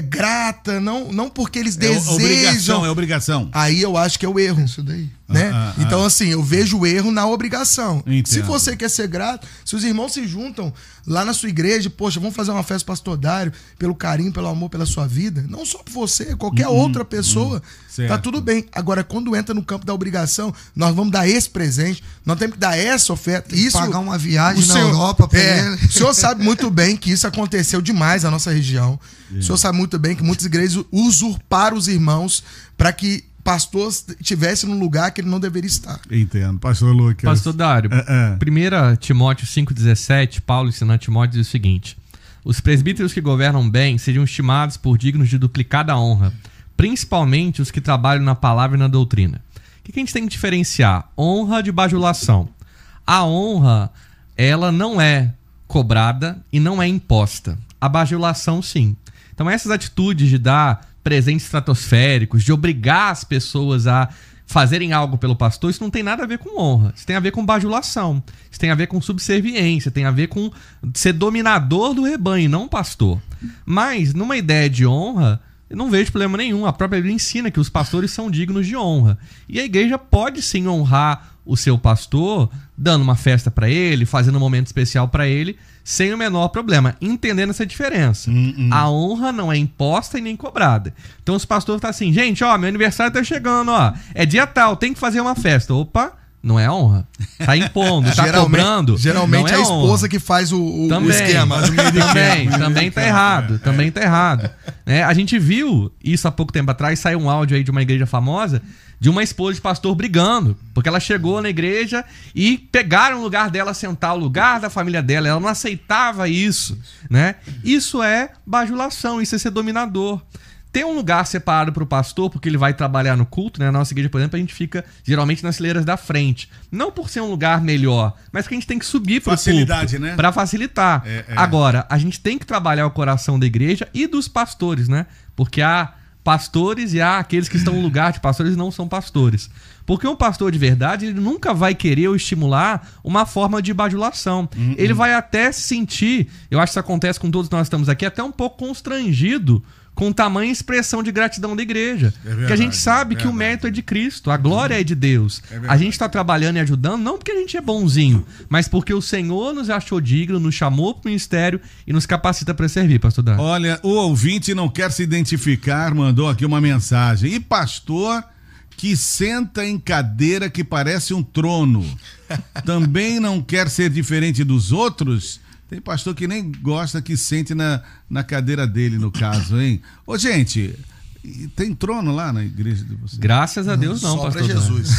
grata, não porque eles desejam. É obrigação. Aí eu acho que é o erro. Isso daí. Né? Então, assim, eu vejo o erro na obrigação. Entendo. Se você quer ser grato, se os irmãos se juntam lá na sua igreja, poxa, vamos fazer uma festa pastor Dário, pelo carinho, pelo amor, pela sua vida, não só por você, qualquer outra pessoa, tá tudo bem. Agora, quando entra no campo da obrigação, nós vamos dar esse presente, nós temos que dar essa oferta. Isso, pagar uma viagem na Europa pra ele. O senhor sabe muito bem que isso aconteceu demais na nossa região. O senhor sabe muito bem que muitas igrejas usurparam os irmãos para que pastor estivesse num lugar que ele não deveria estar. Entendo. Pastor Lucas. Pastor Dário, 1 Timóteo 5,17, Paulo ensinando a Timóteo diz o seguinte: os presbíteros que governam bem seriam estimados por dignos de duplicada honra, principalmente os que trabalham na palavra e na doutrina. O que a gente tem que diferenciar? Honra de bajulação. A honra, ela não é cobrada e não é imposta. A bajulação, sim. Então essas atitudes de dar presentes estratosféricos, de obrigar as pessoas a fazerem algo pelo pastor, isso não tem nada a ver com honra. Isso tem a ver com bajulação. Isso tem a ver com subserviência, tem a ver com ser dominador do rebanho, não pastor. Mas, numa ideia de honra, eu não vejo problema nenhum. A própria Bíblia ensina que os pastores são dignos de honra. E a igreja pode sim honrar o seu pastor, dando uma festa para ele, fazendo um momento especial para ele, sem o menor problema, entendendo essa diferença. A honra não é imposta e nem cobrada. Então os pastores estão assim, gente, ó, meu aniversário tá chegando, ó, é dia tal, tem que fazer uma festa. Opa, não é honra. Tá impondo, tá cobrando. Geralmente é a esposa que faz o esquema. Também tá errado. Também tá errado. A gente viu isso há pouco tempo atrás, saiu um áudio aí de uma igreja famosa, de uma esposa de pastor brigando, porque ela chegou na igreja e pegaram o lugar dela sentar, o lugar da família dela, ela não aceitava isso, né? Isso é bajulação, isso é ser dominador. Tem um lugar separado para o pastor, porque ele vai trabalhar no culto, né? Na nossa igreja, por exemplo, a gente fica geralmente nas fileiras da frente. Não por ser um lugar melhor, mas que a gente tem que subir para o facilidade, né? Para facilitar. Agora, a gente tem que trabalhar o coração da igreja e dos pastores, né? Porque há pastores e há aqueles que estão no lugar de pastores e não são pastores. Porque um pastor de verdade, ele nunca vai querer ou estimular uma forma de bajulação. Ele vai até se sentir, eu acho que isso acontece com todos nós que estamos aqui, até um pouco constrangido com tamanha expressão de gratidão da igreja. Porque a gente sabe que o mérito é de Cristo, a glória é de Deus. A gente está trabalhando e ajudando, não porque a gente é bonzinho, mas porque o Senhor nos achou digno, nos chamou para o ministério e nos capacita para servir, pastor Dário. Olha, o ouvinte não quer se identificar, mandou aqui uma mensagem. E pastor que senta em cadeira que parece um trono, também não quer ser diferente dos outros? Tem pastor que nem gosta que sente na cadeira dele, no caso, hein? Ô, gente, tem trono lá na igreja de vocês? Graças a Deus não, pastor. Só pra Jesus.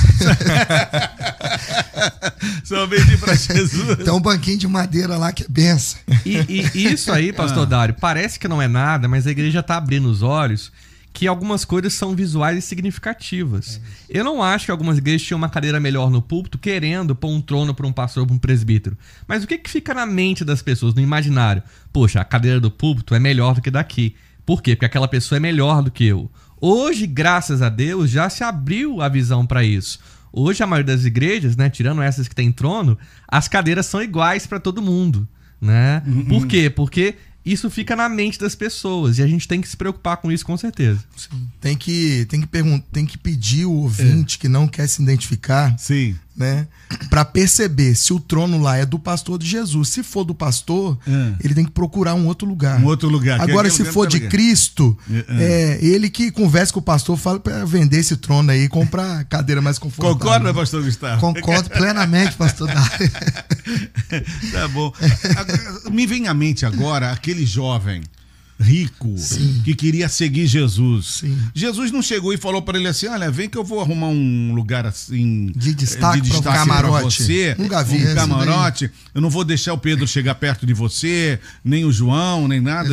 Somente pra Jesus. Tem um banquinho de madeira lá que é benção. E isso aí, pastor Dário, parece que não é nada, mas a igreja está abrindo os olhos que algumas coisas são visuais e significativas. Eu não acho que algumas igrejas tinham uma cadeira melhor no púlpito querendo pôr um trono para um pastor ou para um presbítero. Mas o que fica na mente das pessoas, no imaginário? Poxa, a cadeira do púlpito é melhor do que daqui. Por quê? Porque aquela pessoa é melhor do que eu. Hoje, graças a Deus, já se abriu a visão para isso. Hoje, a maioria das igrejas, né, tirando essas que tem trono, as cadeiras são iguais para todo mundo, né? Por quê? Porque isso fica na mente das pessoas e a gente tem que se preocupar com isso, com certeza. Sim. Tem que pedir o ouvinte que não quer se identificar, sim, né, para perceber se o trono lá é do pastor de Jesus. Se for do pastor, ele tem que procurar um outro lugar. Um outro lugar. Agora, se for de Cristo, ele que conversa com o pastor, fala para vender esse trono aí, comprar cadeira mais confortável. Concorda, pastor Gustavo? Concordo plenamente, pastor Dário. Tá bom. Me vem à mente agora aquele jovem rico, que queria seguir Jesus. Sim. Jesus não chegou e falou para ele assim: olha, vem que eu vou arrumar um lugar assim de destaque para camarote. Você, nunca vi um camarote. Eu não vou deixar o Pedro chegar perto de você, nem o João, nem nada.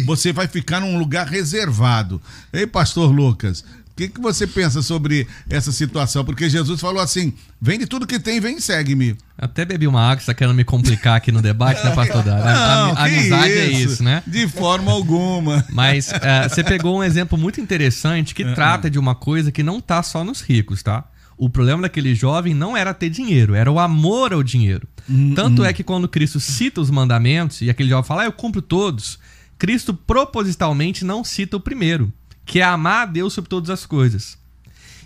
Você vai ficar num lugar reservado. Ei, pastor Lucas, o que você pensa sobre essa situação? Porque Jesus falou assim: vende tudo que tem, vem e segue-me. Até bebi uma água, você tá querendo me complicar aqui no debate, né, pastor Dário? A amizade é isso, né? De forma alguma. Mas você pegou um exemplo muito interessante que trata de uma coisa que não tá só nos ricos, tá? O problema daquele jovem não era ter dinheiro, era o amor ao dinheiro. Tanto é que quando Cristo cita os mandamentos e aquele jovem fala, eu cumpro todos, Cristo propositalmente não cita o primeiro, que é amar a Deus sobre todas as coisas.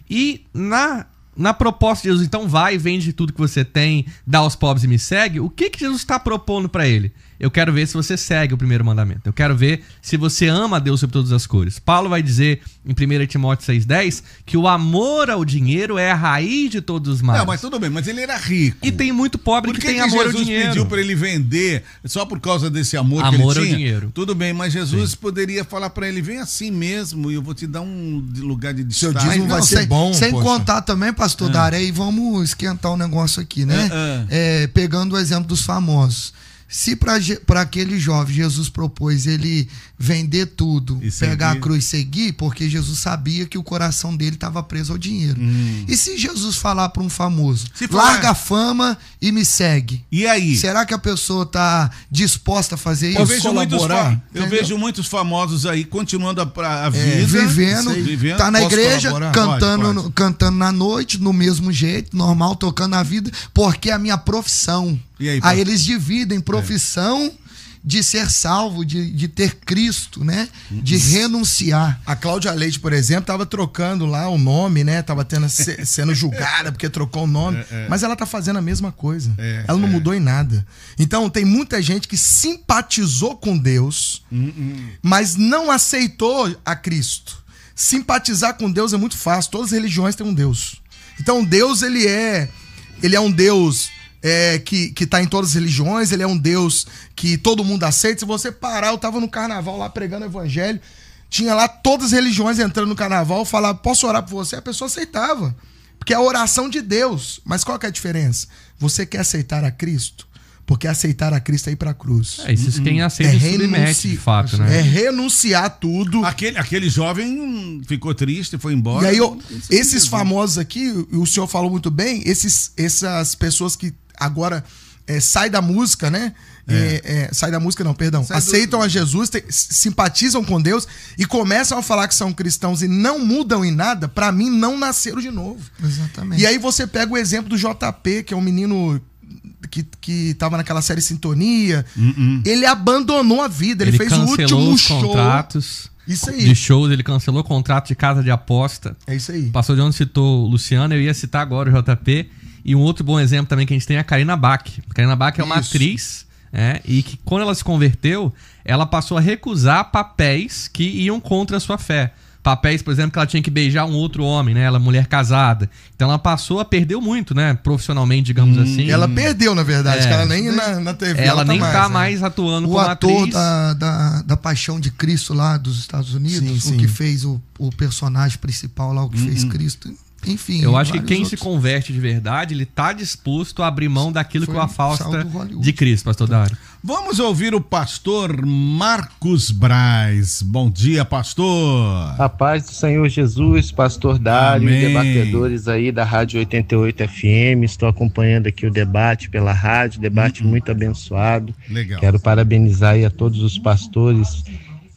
E na proposta de Jesus, então vai, vende tudo que você tem, dá aos pobres e me segue, o que Jesus está propondo para ele? Eu quero ver se você segue o primeiro mandamento. Eu quero ver se você ama a Deus sobre todas as coisas. Paulo vai dizer em 1 Timóteo 6,10 que o amor ao dinheiro é a raiz de todos os males. Não, mas tudo bem, mas ele era rico. E tem muito pobre que tem amor ao dinheiro. Por que Jesus pediu para ele vender só por causa desse amor que ele tinha? Amor ao dinheiro. Tudo bem, mas Jesus poderia falar para ele, vem assim mesmo e eu vou te dar um lugar de destaque. Seu dízimo vai ser bom. Sem contar também, pastor Dário, aí vamos esquentar um negócio aqui, né? Pegando o exemplo dos famosos. Se para aquele jovem Jesus propôs ele vender tudo, pegar a cruz e seguir, porque Jesus sabia que o coração dele estava preso ao dinheiro. E se Jesus falar para um famoso, larga a fama e me segue? E aí? Será que a pessoa está disposta a fazer isso? Eu vejo muitos famosos aí continuando a vida. Vivendo, tá na igreja, cantando na noite, do mesmo jeito, normal, tocando a vida, porque é a minha profissão. Aí eles dividem profissão de ser salvo, de ter Cristo, né? De renunciar. A Cláudia Leite, por exemplo, estava trocando lá o nome, né? Tava sendo julgada porque trocou o nome. Mas ela tá fazendo a mesma coisa. Ela não mudou em nada. Então, tem muita gente que simpatizou com Deus, mas não aceitou a Cristo. Simpatizar com Deus é muito fácil. Todas as religiões têm um Deus. Então, Deus, ele é um Deus... que tá em todas as religiões, ele é um Deus que todo mundo aceita. Se você parar, eu tava no carnaval lá pregando o evangelho, tinha lá todas as religiões entrando no carnaval, falava, posso orar por você? A pessoa aceitava, porque é a oração de Deus. Mas qual que é a diferença? Você quer aceitar a Cristo? Porque aceitar a Cristo é ir pra cruz. Isso quem aceita submete, de fato, né? É renunciar tudo. Aquele jovem ficou triste, foi embora. E aí, esses famosos aqui, o senhor falou muito bem, essas pessoas que agora sai da música, né? Sai da música, não, perdão. Aceitam a Jesus, simpatizam com Deus e começam a falar que são cristãos e não mudam em nada, pra mim, não nasceram de novo. Exatamente. E aí você pega o exemplo do JP, que é um menino que tava naquela série Sintonia. Ele abandonou a vida, ele fez o último show. Contratos. Isso aí. De shows, ele cancelou o contrato de casa de aposta. É isso aí. O pastor John citou o Luciano, eu ia citar agora o JP. E um outro bom exemplo também que a gente tem é a Karina Bach. A Karina Bach é uma atriz, e que quando ela se converteu, ela passou a recusar papéis que iam contra a sua fé. Papéis, por exemplo, que ela tinha que beijar um outro homem, né? Ela é mulher casada. Então ela perdeu muito, né? Profissionalmente, digamos assim. Ela perdeu, na verdade, que ela nem na TV. Ela nem tá mais atuando como atriz. O ator da Paixão de Cristo lá dos Estados Unidos, o que fez o personagem principal lá, o que fez Cristo. Enfim, eu acho que quem se converte de verdade, ele tá disposto a abrir mão daquilo que o afasta de Cristo, pastor Dário. Vamos ouvir o pastor Marcos Braz. Bom dia, pastor. A paz do Senhor Jesus, pastor Dário e debatedores aí da Rádio 88 FM. Estou acompanhando aqui o debate pela rádio, debate muito abençoado. Legal. Quero parabenizar aí a todos os pastores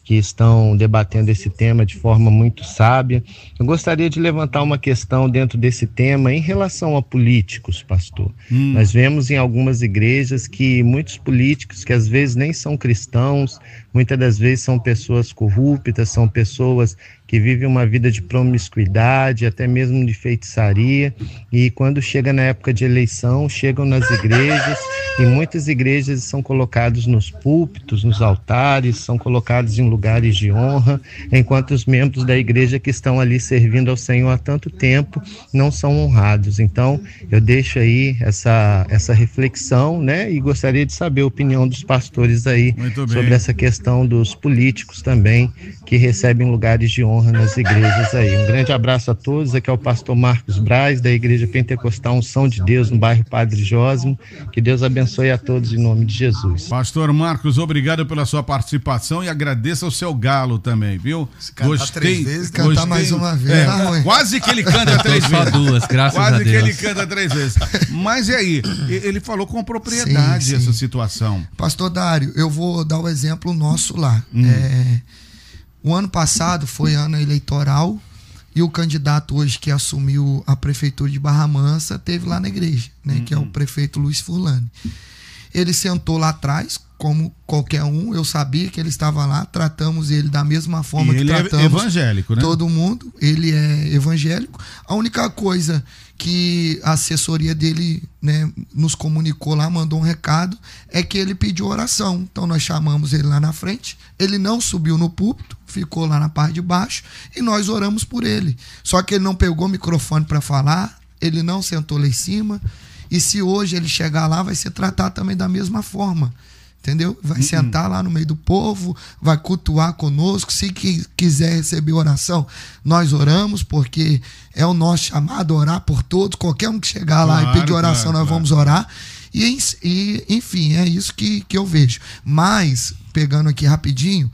que estão debatendo esse tema de forma muito sábia. Eu gostaria de levantar uma questão dentro desse tema em relação a políticos, pastor. Nós vemos em algumas igrejas que muitos políticos, que às vezes nem são cristãos, muitas das vezes são pessoas corruptas, são pessoas que vivem uma vida de promiscuidade, até mesmo de feitiçaria, e quando chega na época de eleição, chegam nas igrejas, e muitas igrejas são colocados nos púlpitos, nos altares, são colocados em lugares de honra, enquanto os membros da igreja que estão ali servindo ao Senhor há tanto tempo não são honrados. Então, eu deixo aí essa reflexão, né, e gostaria de saber a opinião dos pastores aí sobre essa questão dos políticos também, que recebem lugares de honra nas igrejas aí. Um grande abraço a todos. Aqui é o pastor Marcos Braz, da Igreja Pentecostal Unção de Deus, no bairro Padre Jósimo. Que Deus abençoe a todos em nome de Jesus. Pastor Marcos, obrigado pela sua participação e agradeço ao seu galo também, viu? Gostei. 3 vezes, cantar mais uma vez. Quase que ele canta 3 vezes. Só 2, graças a Deus. Quase que ele canta 3 vezes. Mas e aí? Ele falou com propriedade essa situação. Pastor Dário, eu vou dar o exemplo nosso lá. O ano passado foi ano eleitoral e o candidato hoje que assumiu a prefeitura de Barra Mansa teve lá na igreja, né, que é o prefeito Luiz Furlani. Ele sentou lá atrás, como qualquer um, eu sabia que ele estava lá, tratamos ele da mesma forma que tratamos. Ele é evangélico, né? Todo mundo, ele é evangélico. A única coisa que a assessoria dele, né, nos comunicou lá, mandou um recado, é que ele pediu oração. Então nós chamamos ele lá na frente, ele não subiu no púlpito, ficou lá na parte de baixo e nós oramos por ele. Só que ele não pegou o microfone para falar, ele não sentou lá em cima, e se hoje ele chegar lá, vai ser tratado também da mesma forma. Entendeu? Vai sentar lá no meio do povo, vai cultuar conosco. Se quiser receber oração, nós oramos, porque é o nosso chamado a orar por todos. Qualquer um que chegar lá e pedir oração, nós vamos orar. E enfim, é isso que eu vejo. Mas, pegando aqui rapidinho,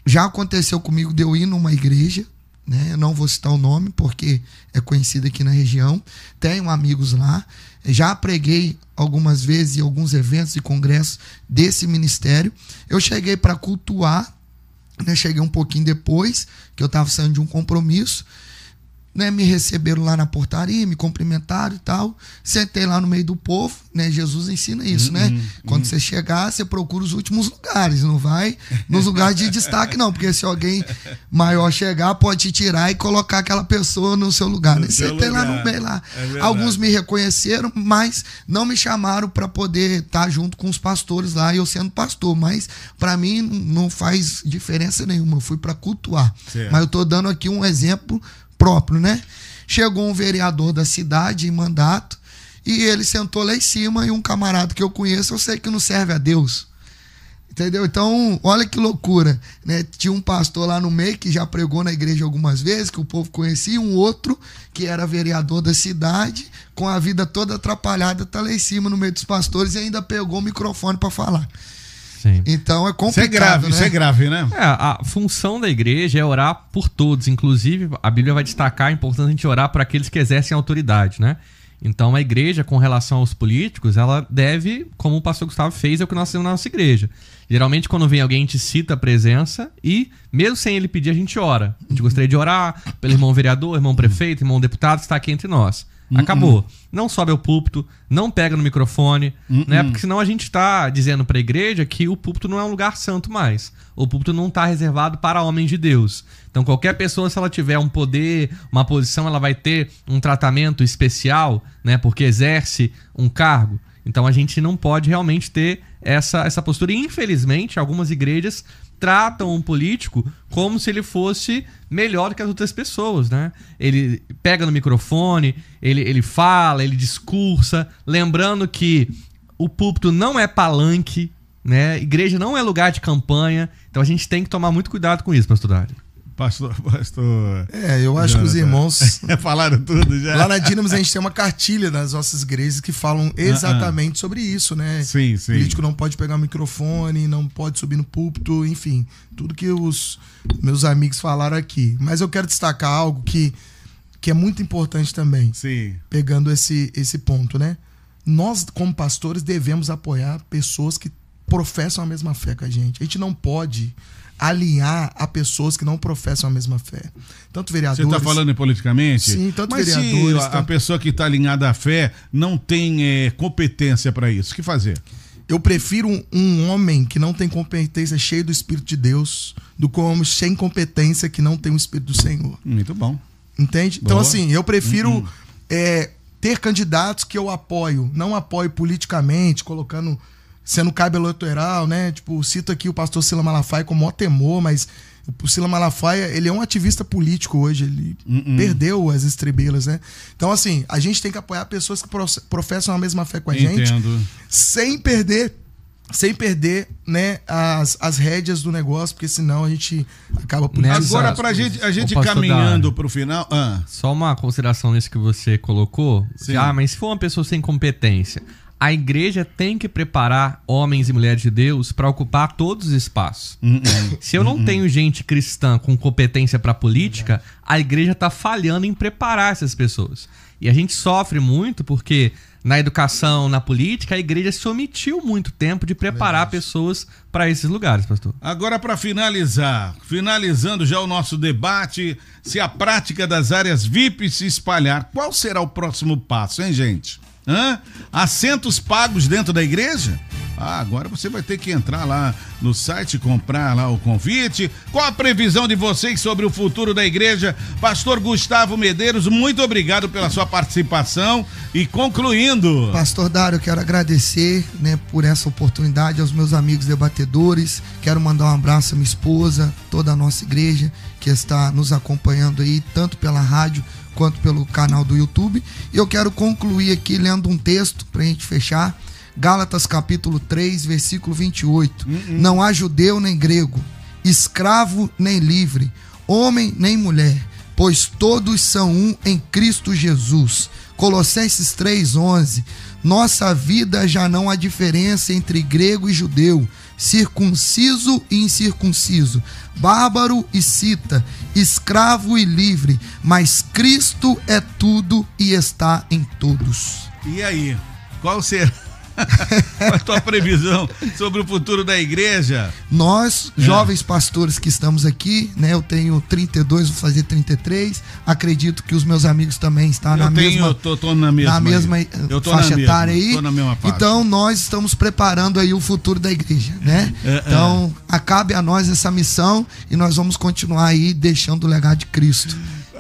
já aconteceu comigo de eu ir numa igreja, né? Eu não vou citar o nome, porque é conhecido aqui na região. Tenho amigos lá. Já preguei algumas vezes em alguns eventos e congressos desse ministério. Eu cheguei para cultuar, né? Cheguei um pouquinho depois, que eu estava saindo de um compromisso, né? Me receberam lá na portaria, me cumprimentaram e tal. Sentei lá no meio do povo, né? Jesus ensina isso, né? Quando você chegar, você procura os últimos lugares, não vai nos lugares de destaque, não, porque se alguém maior chegar, pode te tirar e colocar aquela pessoa no seu lugar, né? Sentei lá no meio lá. Alguns me reconheceram, mas não me chamaram para poder estar junto com os pastores lá, eu sendo pastor, mas para mim não faz diferença nenhuma, eu fui para cultuar. Certo. Mas eu tô dando aqui um exemplo próprio, né? Chegou um vereador da cidade em mandato e ele sentou lá em cima, e um camarada que eu conheço, eu sei que não serve a Deus, entendeu? Então, olha que loucura, né? Tinha um pastor lá no meio que já pregou na igreja algumas vezes, que o povo conhecia, um outro que era vereador da cidade, com a vida toda atrapalhada, tá lá em cima no meio dos pastores e ainda pegou o microfone para falar. Sim. Então é complicado, isso é grave, né? A função da igreja é orar por todos. Inclusive, a Bíblia vai destacar a importância de orar por aqueles que exercem autoridade, né? Então a igreja, com relação aos políticos, ela deve, como o pastor Gustavo fez, é o que nós temos na nossa igreja. Geralmente quando vem alguém, a gente cita a presença e, mesmo sem ele pedir, a gente ora. A gente gostaria de orar pelo irmão vereador, irmão prefeito, irmão deputado que está aqui entre nós. Acabou. Não sobe ao púlpito, não pega no microfone, né? Porque senão a gente está dizendo para a igreja que o púlpito não é um lugar santo mais. O púlpito não está reservado para homens de Deus. Então qualquer pessoa, se ela tiver um poder, uma posição, ela vai ter um tratamento especial, né? Porque exerce um cargo. Então a gente não pode realmente ter essa postura. E infelizmente algumas igrejas tratam um político como se ele fosse melhor que as outras pessoas, né? Ele pega no microfone, ele fala, ele discursa, lembrando que o púlpito não é palanque, né? Igreja não é lugar de campanha, então a gente tem que tomar muito cuidado com isso, pastor Dário. Pastor. Eu acho que os irmãos falaram tudo já. Lá na Dínamos a gente tem uma cartilha das nossas igreas que falam exatamente sobre isso, né? Sim. O político não pode pegar o microfone, não pode subir no púlpito, enfim, tudo que os meus amigos falaram aqui. Mas eu quero destacar algo que é muito importante também. Sim. Pegando esse ponto, né? Nós, como pastores, devemos apoiar pessoas que professam a mesma fé que a gente. A gente não pode alinhar a pessoas que não professam a mesma fé. Tanto vereadores... Você está falando politicamente? Sim, tanto mas vereadores... se a pessoa que está alinhada à fé não tem competência para isso, o que fazer? Eu prefiro um homem que não tem competência, cheio do Espírito de Deus, do que um homem sem competência que não tem o Espírito do Senhor. Muito bom. Entende? Boa. Então, assim, eu prefiro ter candidatos que eu apoio. Não apoio politicamente, sendo cabo eleitoral, né? Tipo, cito aqui o pastor Silas Malafaia com o maior temor, mas o Silas Malafaia, ele é um ativista político hoje, ele perdeu as estrebelas, né? Então, assim, a gente tem que apoiar pessoas que professam a mesma fé com a gente, sem perder, né, as rédeas do negócio, porque senão a gente acaba politizando. Agora, pra gente caminhando pro final... Só uma consideração nisso que você colocou. Mas se for uma pessoa sem competência... A igreja tem que preparar homens e mulheres de Deus para ocupar todos os espaços. Se eu não tenho gente cristã com competência para política, a igreja está falhando em preparar essas pessoas. E a gente sofre muito porque na educação, na política, a igreja se omitiu muito tempo de preparar pessoas para esses lugares, pastor. Agora, para finalizando já o nosso debate, se a prática das áreas VIP se espalhar, qual será o próximo passo, hein, gente? Assentos pagos dentro da igreja? Agora você vai ter que entrar lá no site e comprar lá o convite. Qual a previsão de vocês sobre o futuro da igreja? Pastor Gustavo Medeiros, muito obrigado pela sua participação. E concluindo... Pastor Dário, eu quero agradecer, né, por essa oportunidade aos meus amigos debatedores. Quero mandar um abraço à minha esposa, toda a nossa igreja que está nos acompanhando aí, tanto pela rádio quanto pelo canal do YouTube. E eu quero concluir aqui lendo um texto para a gente fechar. Gálatas capítulo 3, versículo 28. Não há judeu nem grego, escravo nem livre, homem nem mulher, pois todos são um em Cristo Jesus. Colossenses 3:11. Nossa vida já não há diferença entre grego e judeu, circunciso e incircunciso, bárbaro e cita, escravo e livre, mas Cristo é tudo e está em todos. E aí, qual será a tua previsão sobre o futuro da igreja? Nós, jovens pastores que estamos aqui, né? Eu tenho 32, vou fazer 33. Acredito que os meus amigos também estão na mesma faixa etária aí. Tô na mesma faixa. Então nós estamos preparando aí o futuro da igreja, né? Então cabe a nós essa missão e nós vamos continuar aí deixando o legado de Cristo.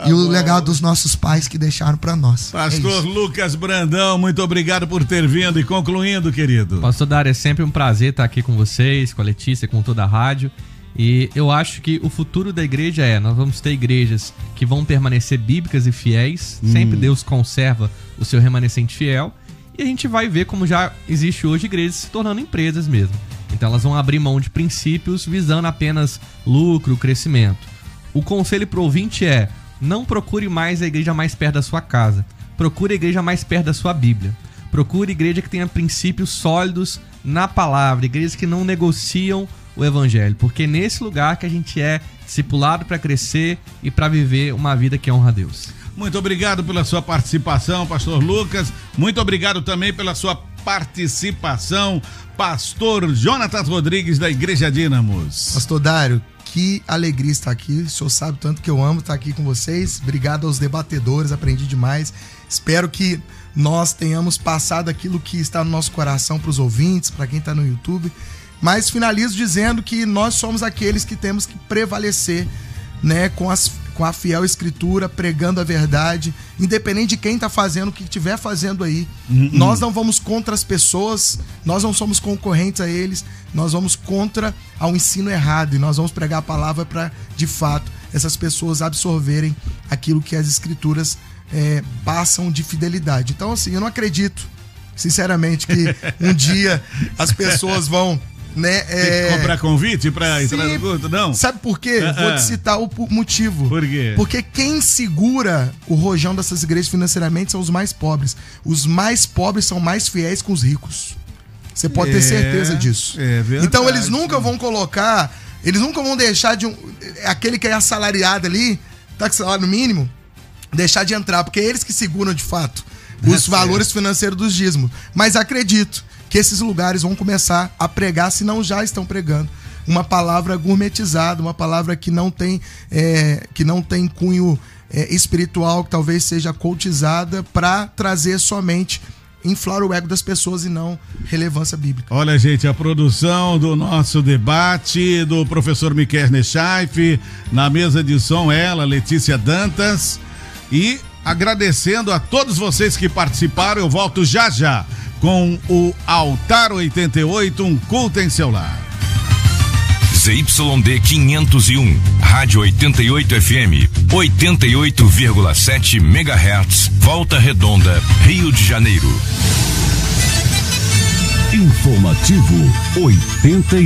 E o legado dos nossos pais que deixaram para nós. Pastor Lucas Brandão, muito obrigado por ter vindo. E concluindo, querido. Pastor Dário, é sempre um prazer estar aqui com vocês, com a Letícia, com toda a rádio. E eu acho que o futuro da igreja nós vamos ter igrejas que vão permanecer bíblicas e fiéis. Sempre Deus conserva o seu remanescente fiel. E a gente vai ver como já existe hoje igrejas se tornando empresas mesmo. Então elas vão abrir mão de princípios visando apenas lucro, crescimento. O conselho para o ouvinte é: não procure mais a igreja mais perto da sua casa. Procure a igreja mais perto da sua Bíblia. Procure a igreja que tenha princípios sólidos na palavra. Igrejas que não negociam o evangelho. Porque é nesse lugar que a gente é discipulado para crescer e para viver uma vida que honra a Deus. Muito obrigado pela sua participação, pastor Lucas. Muito obrigado também pela sua participação, pastor Jonatas Rodrigues, da Igreja Dínamos. Pastor Dário, que alegria estar aqui. O senhor sabe tanto que eu amo estar aqui com vocês. Obrigado aos debatedores, aprendi demais. Espero que nós tenhamos passado aquilo que está no nosso coração para os ouvintes, para quem está no YouTube. Mas finalizo dizendo que nós somos aqueles que temos que prevalecer, né, com a fiel escritura, pregando a verdade, independente de quem está fazendo o que estiver fazendo aí. Nós não vamos contra as pessoas, nós não somos concorrentes a eles, nós vamos contra ao ensino errado e nós vamos pregar a palavra para, de fato, essas pessoas absorverem aquilo que as escrituras passam de fidelidade. Então, assim, eu não acredito, sinceramente, que um dia as pessoas vão... né, tem que comprar convite pra entrar no culto, não? Sabe por quê? Vou te citar o motivo. Por quê? Porque quem segura o rojão dessas igrejas financeiramente são os mais pobres. Os mais pobres são mais fiéis com os ricos. Você pode ter certeza disso. É verdade. Então eles nunca vão colocar, eles nunca vão deixar de aquele que é assalariado ali, tá com salário mínimo, deixar de entrar, porque é eles que seguram de fato os valores financeiros dos dízimos. Mas acredito que esses lugares vão começar a pregar, se não já estão pregando, uma palavra gourmetizada, uma palavra que não tem cunho espiritual, que talvez seja cultizada para trazer somente, inflar o ego das pessoas e não relevância bíblica. Olha, gente, a produção do nosso debate, do professor Miquel Nechaif, na mesa de som ela, Letícia Dantas, e agradecendo a todos vocês que participaram. Eu volto já com o Altar 88, um culto em seu lar. ZYD 501, Rádio 88 FM, 88,7 MHz, Volta Redonda, Rio de Janeiro. Informativo 88.